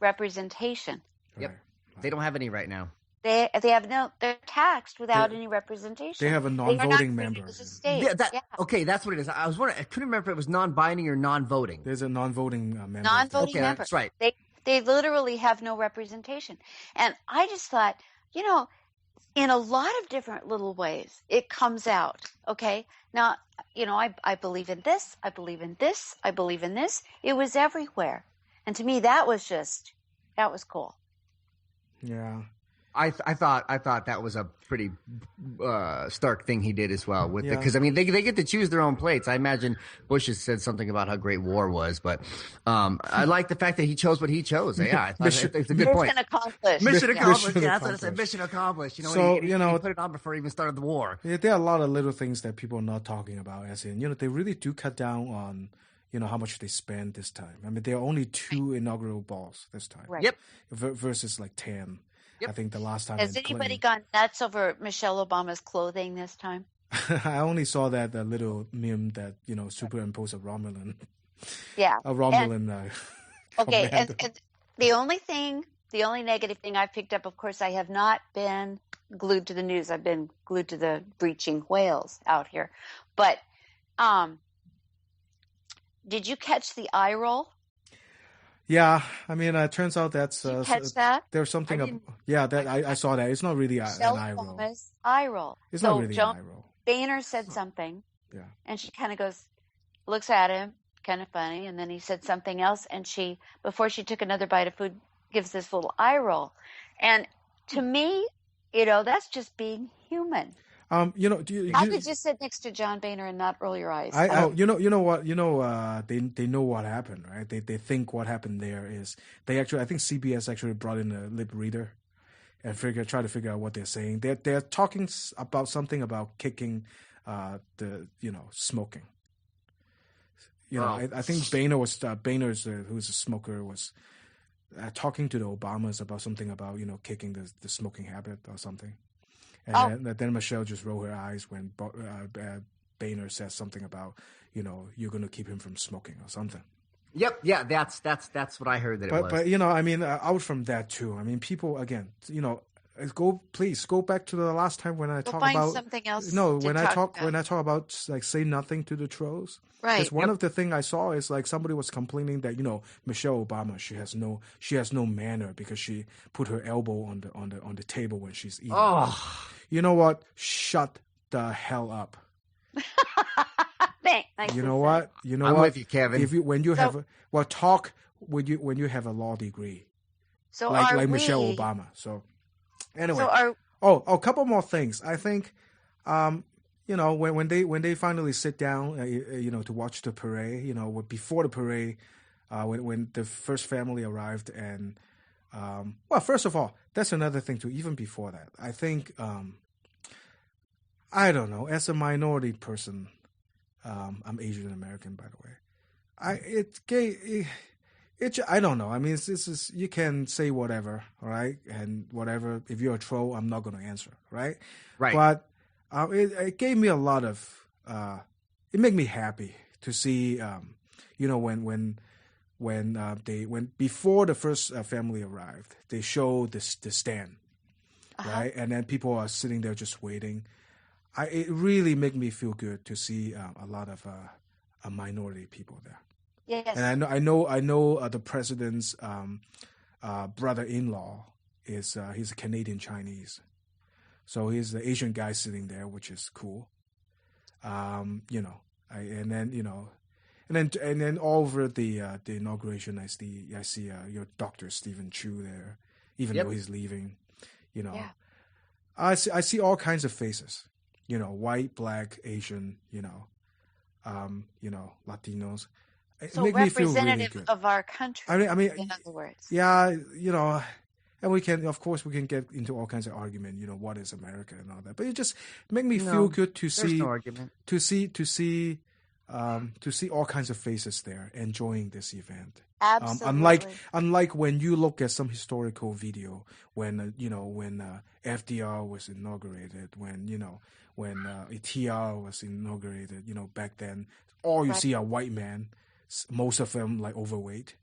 representation. Yep. Right. They don't have any right now. They have they're taxed without any representation. They have a non-voting member. Okay, that's what it is. I was wondering, I couldn't remember if it was non-binding or non-voting. There's a non-voting member. Non-voting member. That's right. They literally have no representation. And I just thought, in a lot of different little ways, it comes out. Okay. Now, I believe in this. I believe in this. I believe in this. It was everywhere. And to me, that was cool. Yeah. I thought that was a pretty stark thing he did as well with because I mean they get to choose their own plates. I imagine Bush has said something about how great war was, but I like the fact that he chose what he chose. Yeah, it's a good point. Mission accomplished. Mission accomplished. Yeah, that's what I said. Mission accomplished. So he put it on before he even started the war. Yeah, there are a lot of little things that people are not talking about. As in, they really do cut down on how much they spend this time. I mean, there are only 2 inaugural balls this time. Right. Yep. Versus like 10. Yep. I think the last time. Has anybody gone nuts over Michelle Obama's clothing this time? I only saw that little meme that superimposed a Romulan. Yeah. A Romulan. Okay, and the only negative thing I've picked up, of course, I have not been glued to the news. I've been glued to the breaching whales out here. But did you catch the eye roll? Yeah, I mean, it turns out that's did you catch that? There's something. I saw that. It's not really an eye roll. Eye roll. It's not really an eye roll. Boehner said something. Yeah. And she kind of looks at him, kind of funny, and then he said something else, and before she took another bite of food, gives this little eye roll, and to me, that's just being human. How did you sit next to John Boehner and not roll your eyes? You know what? They know what happened, right? They think what happened there is I think CBS actually brought in a lip reader and try to figure out what they're saying. They're talking about something about kicking the smoking. I think Boehner's who's a smoker was talking to the Obamas about something about kicking the smoking habit or something. And then Michelle just rolled her eyes when Boehner says something about, you're going to keep him from smoking or something. Yep. Yeah. That's what I heard that it was. But I mean, out from that too. I mean, people again, please go back to the last time when I talk about something else. No, when I talk about like say nothing to the trolls. Right. Because one of the things I saw is like somebody was complaining that Michelle Obama she has no manner because she put her elbow on the table when she's eating. Oh. You know what? Shut the hell up. Nice. You know what? I'm with you, Kevin. When you have a law degree. So like Michelle Obama. So anyway. A couple more things. I think when they finally sit down to watch the parade, before the parade, when the first family arrived and first of all, that's another thing too. Even before that, I think I don't know. As a minority person, I'm Asian American, by the way. I don't know. I mean, this is you can say whatever, right? And whatever. If you're a troll, I'm not going to answer, right? Right. But it gave me a lot of. It made me happy to see, when before the first family arrived, they showed the stand, right? And then people are sitting there just waiting. It really made me feel good to see a lot of minority people there. Yes. And I know the president's brother-in-law he's a Canadian Chinese, so he's the Asian guy sitting there, which is cool. And then all over the inauguration, I see your Dr. Stephen Chu there, even though he's leaving. Yeah. I see all kinds of faces. White, black, Asian. Latinos. So make me feel really representative good. of our country. I mean, in other words. Yeah, and we can get into all kinds of argument. What is America and all that, but it just make me feel good to see. No argument. To see all kinds of faces there enjoying this event. Absolutely. Unlike when you look at some historical video when FDR was inaugurated, when TR was inaugurated, back then, all you see are white men, most of them like overweight,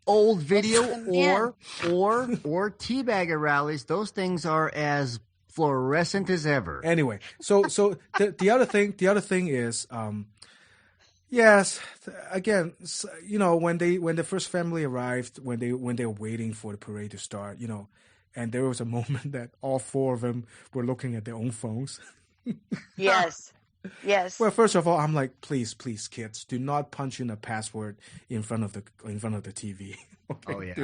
Old video or teabagger rallies, those things are as fluorescent as ever. Anyway, so the other thing is yes, again, when the first family arrived, when they were waiting for the parade to start, and there was a moment that all 4 of them were looking at their own phones. Yes. Yes. Well, first of all, I'm like, please, kids, do not punch in a password in front of the TV. Okay? Oh yeah.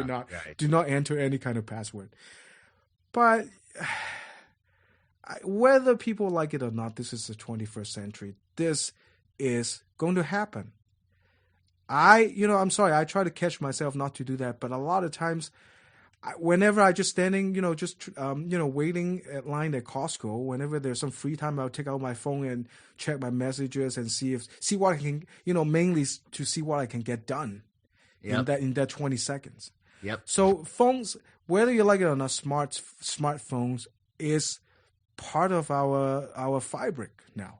Do not enter any kind of password. But whether people like it or not, this is the 21st century. This is going to happen. I'm sorry, I try to catch myself not to do that, but a lot of times, whenever I just standing, waiting at line at Costco, whenever there's some free time, I'll take out my phone and check my messages and see what I can, mainly to see what I can get done in that 20 seconds. Yep. So phones, whether you like it or not, smartphones is part of our fabric now.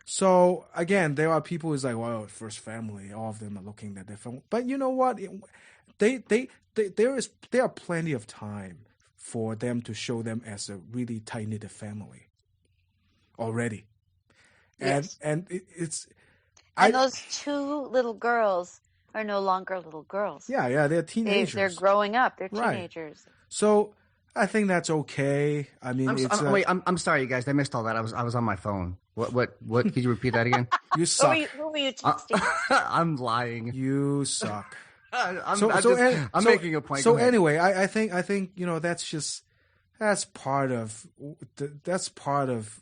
So again, there are people who's like, well, first family, all of them are looking at their phone. But you know what? There are plenty of time for them to show them as a really tight-knit family already. Yes. And it's those two little girls are no longer little girls. Yeah, they're teenagers. They're growing up. They're teenagers. Right. So I think that's okay. I mean, I'm sorry, you guys. I missed all that. I was on my phone. What? Could you repeat that again? You suck. Who were you texting? I'm lying. You suck. I'm making a point. So anyway, I think that's part of that's part of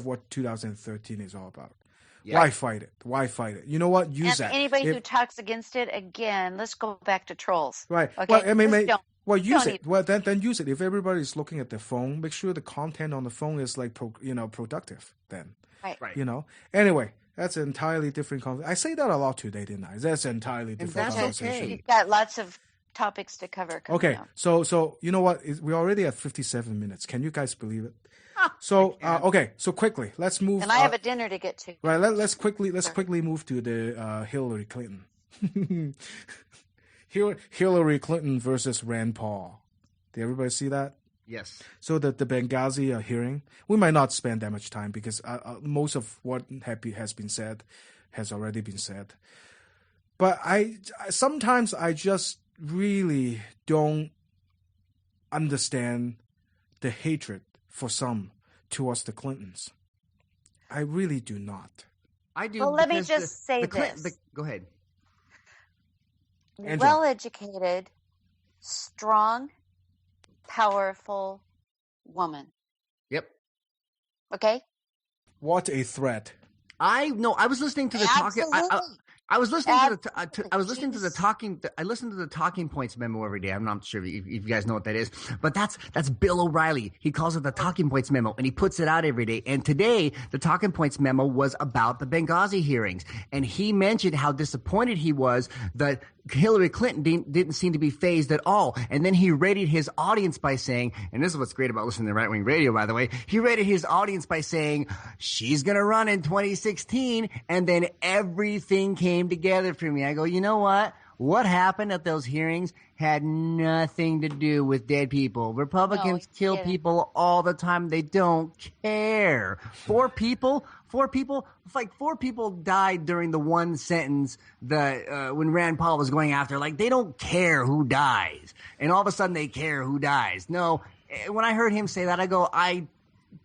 what 2013 is all about. Yeah. Why fight it? You know what? Use that. Anybody who talks against it, again, let's go back to trolls. Right. Okay. Well, I mean, use it. Well, then use it. If everybody's looking at the phone, make sure the content on the phone is like productive. Then. Right. Anyway. That's an entirely different conversation. I say that a lot today, didn't I? That's an entirely different conversation. Okay. You've got lots of topics to cover. Okay, out. so you know what? We're already at 57 minutes. Can you guys believe it? So okay, so quickly, let's move. And I have a dinner to get to. Right, let's quickly move to the Hillary Clinton. Hillary Clinton versus Rand Paul. Did everybody see that? Yes. So the Benghazi hearing, we might not spend that much time because most of what has been said has already been said. But sometimes I just really don't understand the hatred for some towards the Clintons. I really do not. I do. Well, let me just say this. Go ahead. Well-educated, strong, powerful woman. Yep. Okay. What a threat! I was listening to the talking. I was listening to the talking points memo every day. I'm not sure if you guys know what that is, but that's Bill O'Reilly. He calls it the talking points memo, and he puts it out every day. And today, the talking points memo was about the Benghazi hearings, and he mentioned how disappointed he was that Hillary Clinton didn't seem to be fazed at all. And then he rated his audience by saying, and this is what's great about listening to right-wing radio, by the way, he rated his audience by saying, she's going to run in 2016, and then everything came together for me. I go, you know what? What happened at those hearings had nothing to do with dead people. Republicans kill people all the time. They don't care. Four people died during the one sentence that when Rand Paul was going after. Like, they don't care who dies. And all of a sudden they care who dies. No, when I heard him say that, I go, I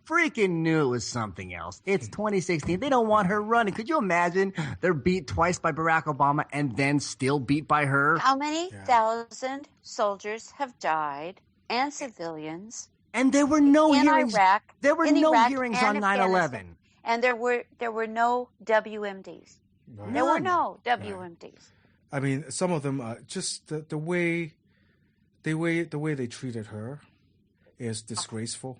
freaking knew it was something else. It's 2016. They don't want her running. Could you imagine they're beat twice by Barack Obama and then still beat by her? How many thousand soldiers have died and civilians? And there were no hearings. Iraq, there were no hearings on 9/11. And there were no WMDs. Right. There were no WMDs. Right. I mean, some of them just the way they treated her is disgraceful.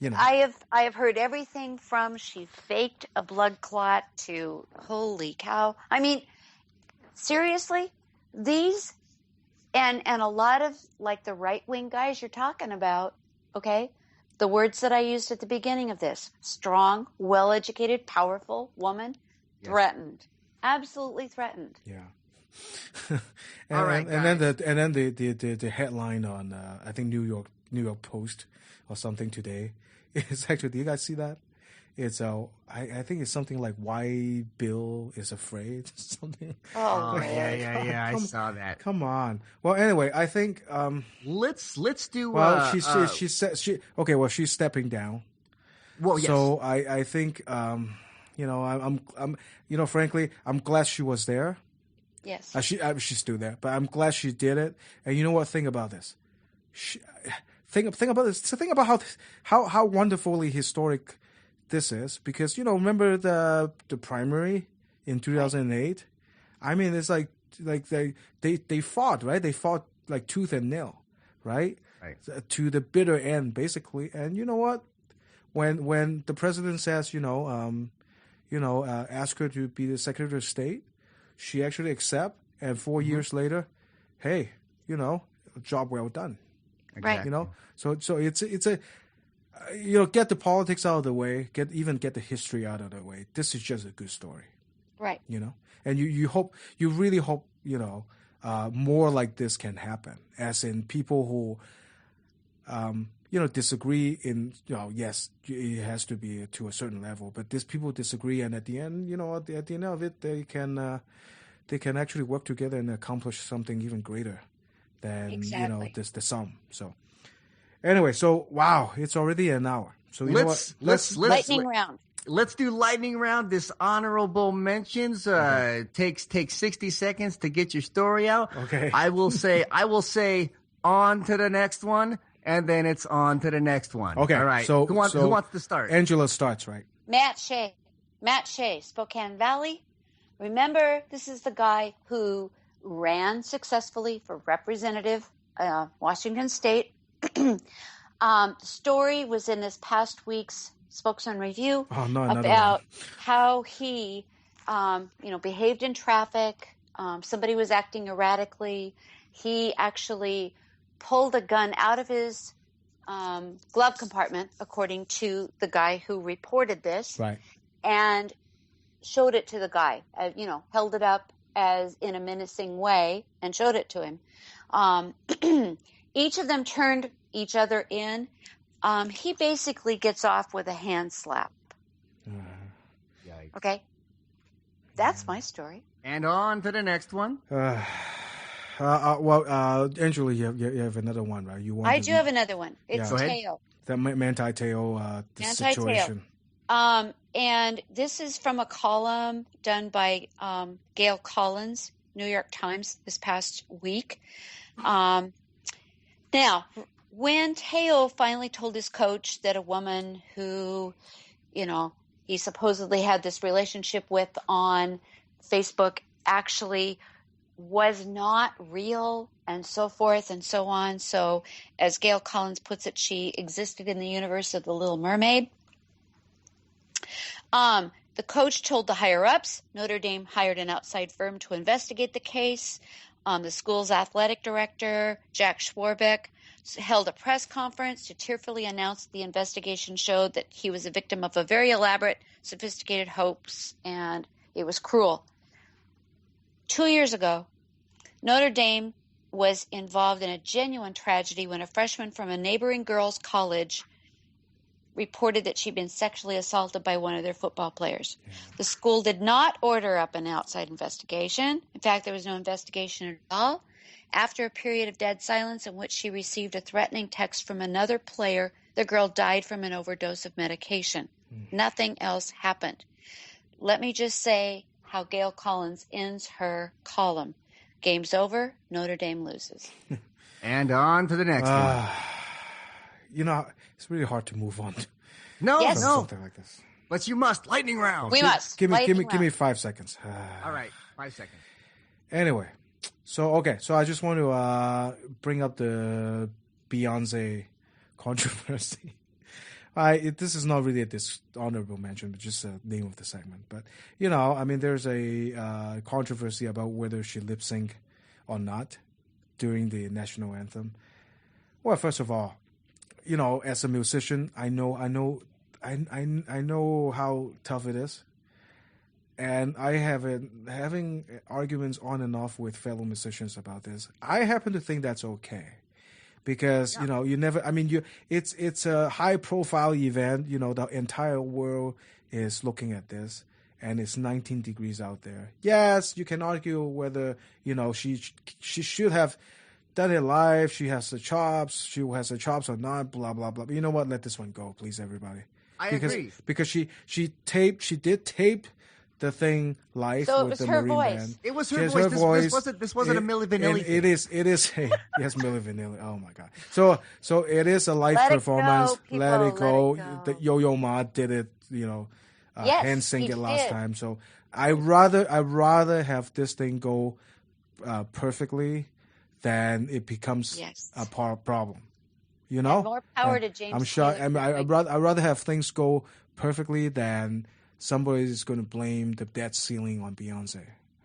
You know. I have heard everything from she faked a blood clot to holy cow. I mean, seriously, these and a lot of like the right-wing guys you're talking about, okay? The words that I used at the beginning of this: strong, well-educated, powerful woman, threatened. Absolutely threatened. Yeah. All right, and then the headline on I think New York Post or something today. It's actually, do you guys see that? It's I think it's something like why Bill is afraid. Something. Oh yeah. I saw that. Come on. Well, anyway, I think let's do. Well, she said okay. Well, she's stepping down. Well, yes. So I think I'm frankly, I'm glad she was there. Yes. She's still there, but I'm glad she did it. And you know what? Think about this. think about this. So think about how wonderfully historic this is, because remember the primary in 2008. I mean, it's like they fought, right? They fought like tooth and nail, right? To the bitter end, basically. And you know what? When the president says, ask her to be the Secretary of State, she actually accept. And 4 years later, hey, job well done. Right. So it's a get the politics out of the way, get the history out of the way. This is just a good story. Right. And you really hope, more like this can happen, as in people who, disagree in, yes, it has to be to a certain level, but these people disagree, and at the end, at the end of it, they can actually work together and accomplish something even greater than, the sum. So anyway, wow, it's already an hour. So let's lightning round. Let's do lightning round. This honorable mentions takes 60 seconds to get your story out. Okay. I will say on to the next one, and then it's on to the next one. Okay. All right. So who wants to start? Angela starts, right? Matt Shea, Spokane Valley. Remember, this is the guy who ran successfully for representative, Washington State. The story was in this past week's Spokesman Review about how he, behaved in traffic. Somebody was acting erratically. He actually pulled a gun out of his glove compartment, according to the guy who reported this, right, and showed it to the guy. Held it up as in a menacing way and showed it to him. Each of them turned each other in. He basically gets off with a hand slap. Okay? That's my story. And on to the next one. Angela, you have another one, right? I do have another one. It's Teo. The Manti Teo situation. And this is from a column done by Gail Collins, New York Times, this past week. Now, when Teo finally told his coach that a woman who, he supposedly had this relationship with on Facebook actually was not real, and so forth and so on. So, as Gail Collins puts it, she existed in the universe of The Little Mermaid. The coach told the higher-ups Notre Dame hired an outside firm to investigate the case. The school's athletic director, Jack Schwarbeck, held a press conference to tearfully announce the investigation showed that he was a victim of a very elaborate, sophisticated hoax, and it was cruel. 2 years ago, Notre Dame was involved in a genuine tragedy when a freshman from a neighboring girls' college reported that she'd been sexually assaulted by one of their football players. The school did not order up an outside investigation. In fact, there was no investigation at all. After a period of dead silence in which she received a threatening text from another player, the girl died from an overdose of medication. Nothing else happened. Let me just say how Gail Collins ends her column. Game's over. Notre Dame loses. And on to the next one. It's really hard to move on. No. Something like this. But you must. Lightning round. We must. Give me 5 seconds. All right. 5 seconds. Anyway. So I just want to bring up the Beyonce controversy. This is not really a dishonorable mention, but just the name of the segment. But, there's a controversy about whether she lip sync or not during the national anthem. Well, first of all, as a musician, I know how tough it is. And I have having arguments on and off with fellow musicians about this. I happen to think that's okay. Because, you never, it's a high profile event, the entire world is looking at this, and it's 19 degrees out there. Yes, you can argue whether, she should have done it live, she has the chops or not, blah, blah, blah. But you know what? Let this one go, please, everybody. I agree. Because she did tape the thing live So it with was the her Marine voice. band. It was She her has voice. This wasn't a Milli Vanilli thing. It is. Hey, yes, Milli Vanilli. Oh my God. So it is a live Let it performance. go, people, Let it go. let it go. The Yo-Yo Ma did it. Yes, hand sing he it last did. time. So I rather have this thing go perfectly than it becomes a problem. You know, and more power to James. I'm sure. Taylor. I'd rather have things go perfectly than somebody's going to blame the debt ceiling on Beyonce.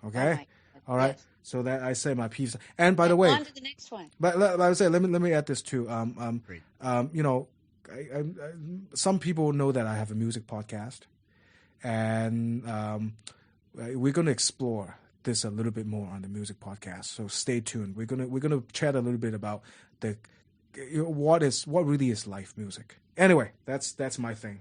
Okay, all right. Yes. So that I say my piece. And by the way, on to the next one. But like I say, let me add this too. Some people know that I have a music podcast, and we're going to explore this a little bit more on the music podcast. So stay tuned. We're gonna chat a little bit about what really is live music. Anyway, that's my thing.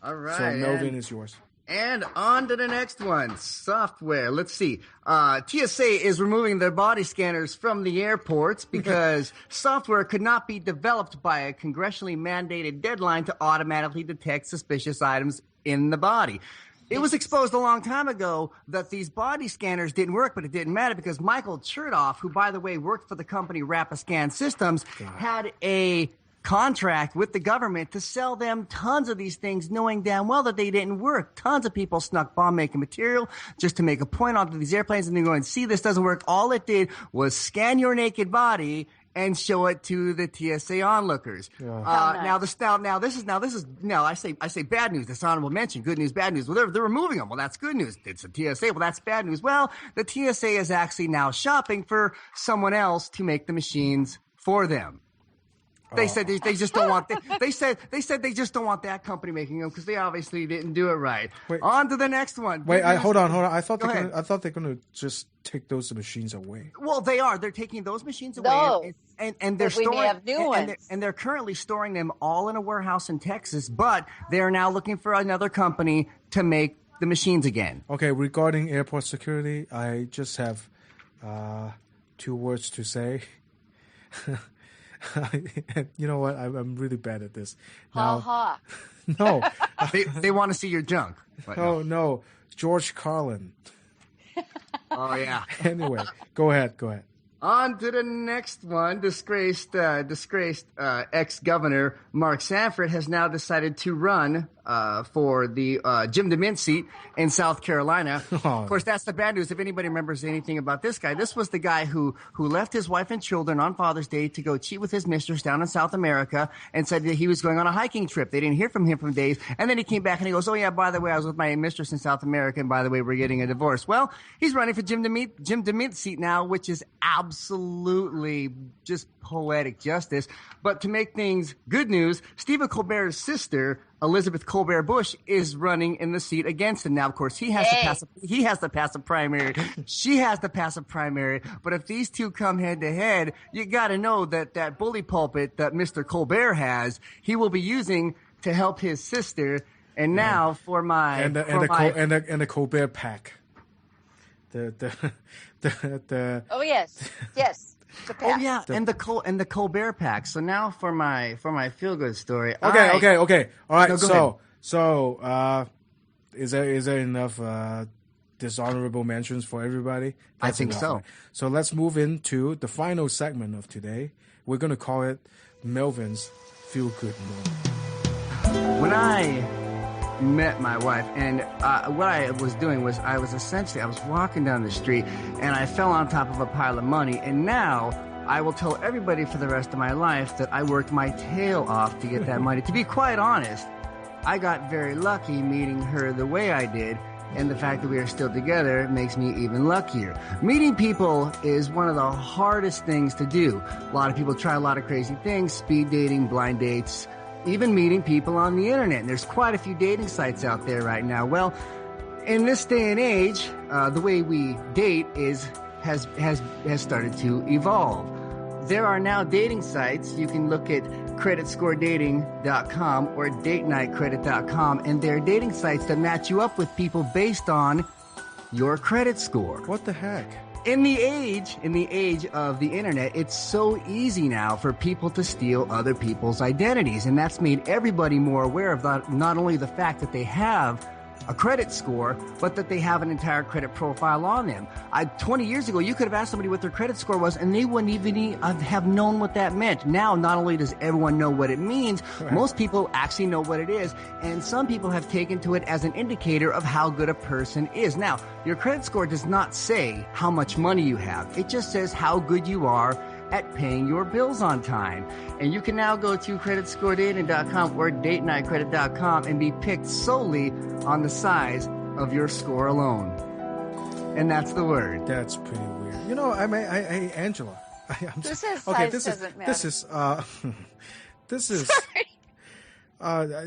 All right. So Melvin is yours. And on to the next one, software. Let's see. TSA is removing their body scanners from the airports because software could not be developed by a congressionally mandated deadline to automatically detect suspicious items in the body. It was exposed a long time ago that these body scanners didn't work, but it didn't matter because Michael Chertoff, who, by the way, worked for the company Rapiscan Systems, had a contract with the government to sell them tons of these things, knowing damn well that they didn't work. Tons of people snuck bomb-making material just to make a point onto these airplanes, and they're going, see, this doesn't work. All it did was scan your naked body and show it to the TSA onlookers. Yeah. I say bad news. Dishonorable mention. Good news, bad news. Well, they're removing them. Well, that's good news. It's a TSA. Well, that's bad news. Well, the TSA is actually now shopping for someone else to make the machines for them. They said they just don't want they said they just don't want that company making them because they obviously didn't do it right. Wait, on to the next one. Wait, hold on. I thought they're gonna just take those machines away. Well, they are. They're taking those machines away, and they're storing. We may have new ones. And they're currently storing them all in a warehouse in Texas. But they are now looking for another company to make the machines again. Okay, regarding airport security, I just have 2 words to say. You know what? I'm really bad at this. Ha. No. They want to see your junk. No. George Carlin. Oh, yeah. Anyway, go ahead. On to the next one. Disgraced ex-governor Mark Sanford has now decided to run for the Jim DeMint seat in South Carolina. Oh. Of course, that's the bad news. If anybody remembers anything about this guy, this was the guy who left his wife and children on Father's Day to go cheat with his mistress down in South America and said that he was going on a hiking trip. They didn't hear from him for days. And then he came back and he goes, oh, yeah, by the way, I was with my mistress in South America, and by the way, we're getting a divorce. Well, he's running for Jim DeMint seat now, which is absolutely just poetic justice. But to make things good news, Stephen Colbert's sister, Elizabeth Colbert Bush, is running in the seat against him. Now, of course, he has the passive primary. She has the passive primary. But if these two come head to head, you got to know that bully pulpit that Mr. Colbert has, he will be using to help his sister. And now for my and the Colbert pack. The oh yes. Oh yeah, and the Colbert pack. So now for my feel good story. Okay. All right. No, so is there enough dishonorable mentions for everybody? I think so. Right? So let's move into the final segment of today. We're gonna call it Melvin's Feel Good Moment. When I met my wife, and what I was doing was I was walking down the street and I fell on top of a pile of money, and now I will tell everybody for the rest of my life that I worked my tail off to get that money. To be quite honest, I got very lucky meeting her the way I did, and the fact that we are still together makes me even luckier. Meeting people is one of the hardest things to do. A lot of people try a lot of crazy things: speed dating, blind dates, even meeting people on the internet. And there's quite a few dating sites out there right now. Well, in this day and age, the way we date has started to evolve. There are now dating sites. You can look at creditscoredating.com or datenightcredit.com, and they're dating sites that match you up with people based on your credit score. What the heck? In the age of the internet, it's so easy now for people to steal other people's identities, and that's made everybody more aware of not only the fact that they have a credit score, but that they have an entire credit profile on them. 20 years ago, you could have asked somebody what their credit score was, and they wouldn't even have known what that meant. Now, not only does everyone know what it means, most people actually know what it is, and some people have taken to it as an indicator of how good a person is. Now, your credit score does not say how much money you have. It just says how good you are at paying your bills on time. And you can now go to creditscoredating.com or datenightcredit.com and be picked solely on the size of your score alone. And that's the word. That's pretty weird. You know, Angela. Who says size doesn't matter? This is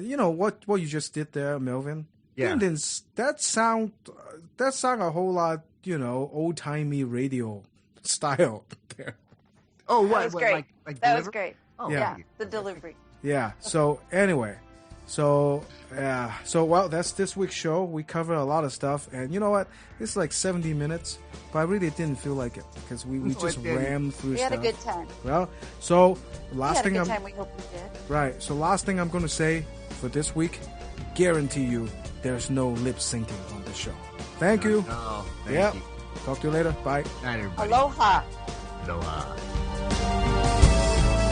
you know what you just did there, Melvin? Yeah. That sound a whole lot, you know, old-timey radio style there. Oh, what? That was great. Like that was great. Oh, yeah, the delivery. Yeah. So anyway, so well, that's this week's show. We covered a lot of stuff, and you know what? It's like 70 minutes, but I really didn't feel like it because we just rammed through stuff. We had a good time. Well, so last thing we hope we did. Right. So last thing I'm going to say for this week, guarantee you, there's no lip syncing on the show. Thank you. Oh, thank you. Talk to you later. Bye. Night, everybody. Aloha. Aloha.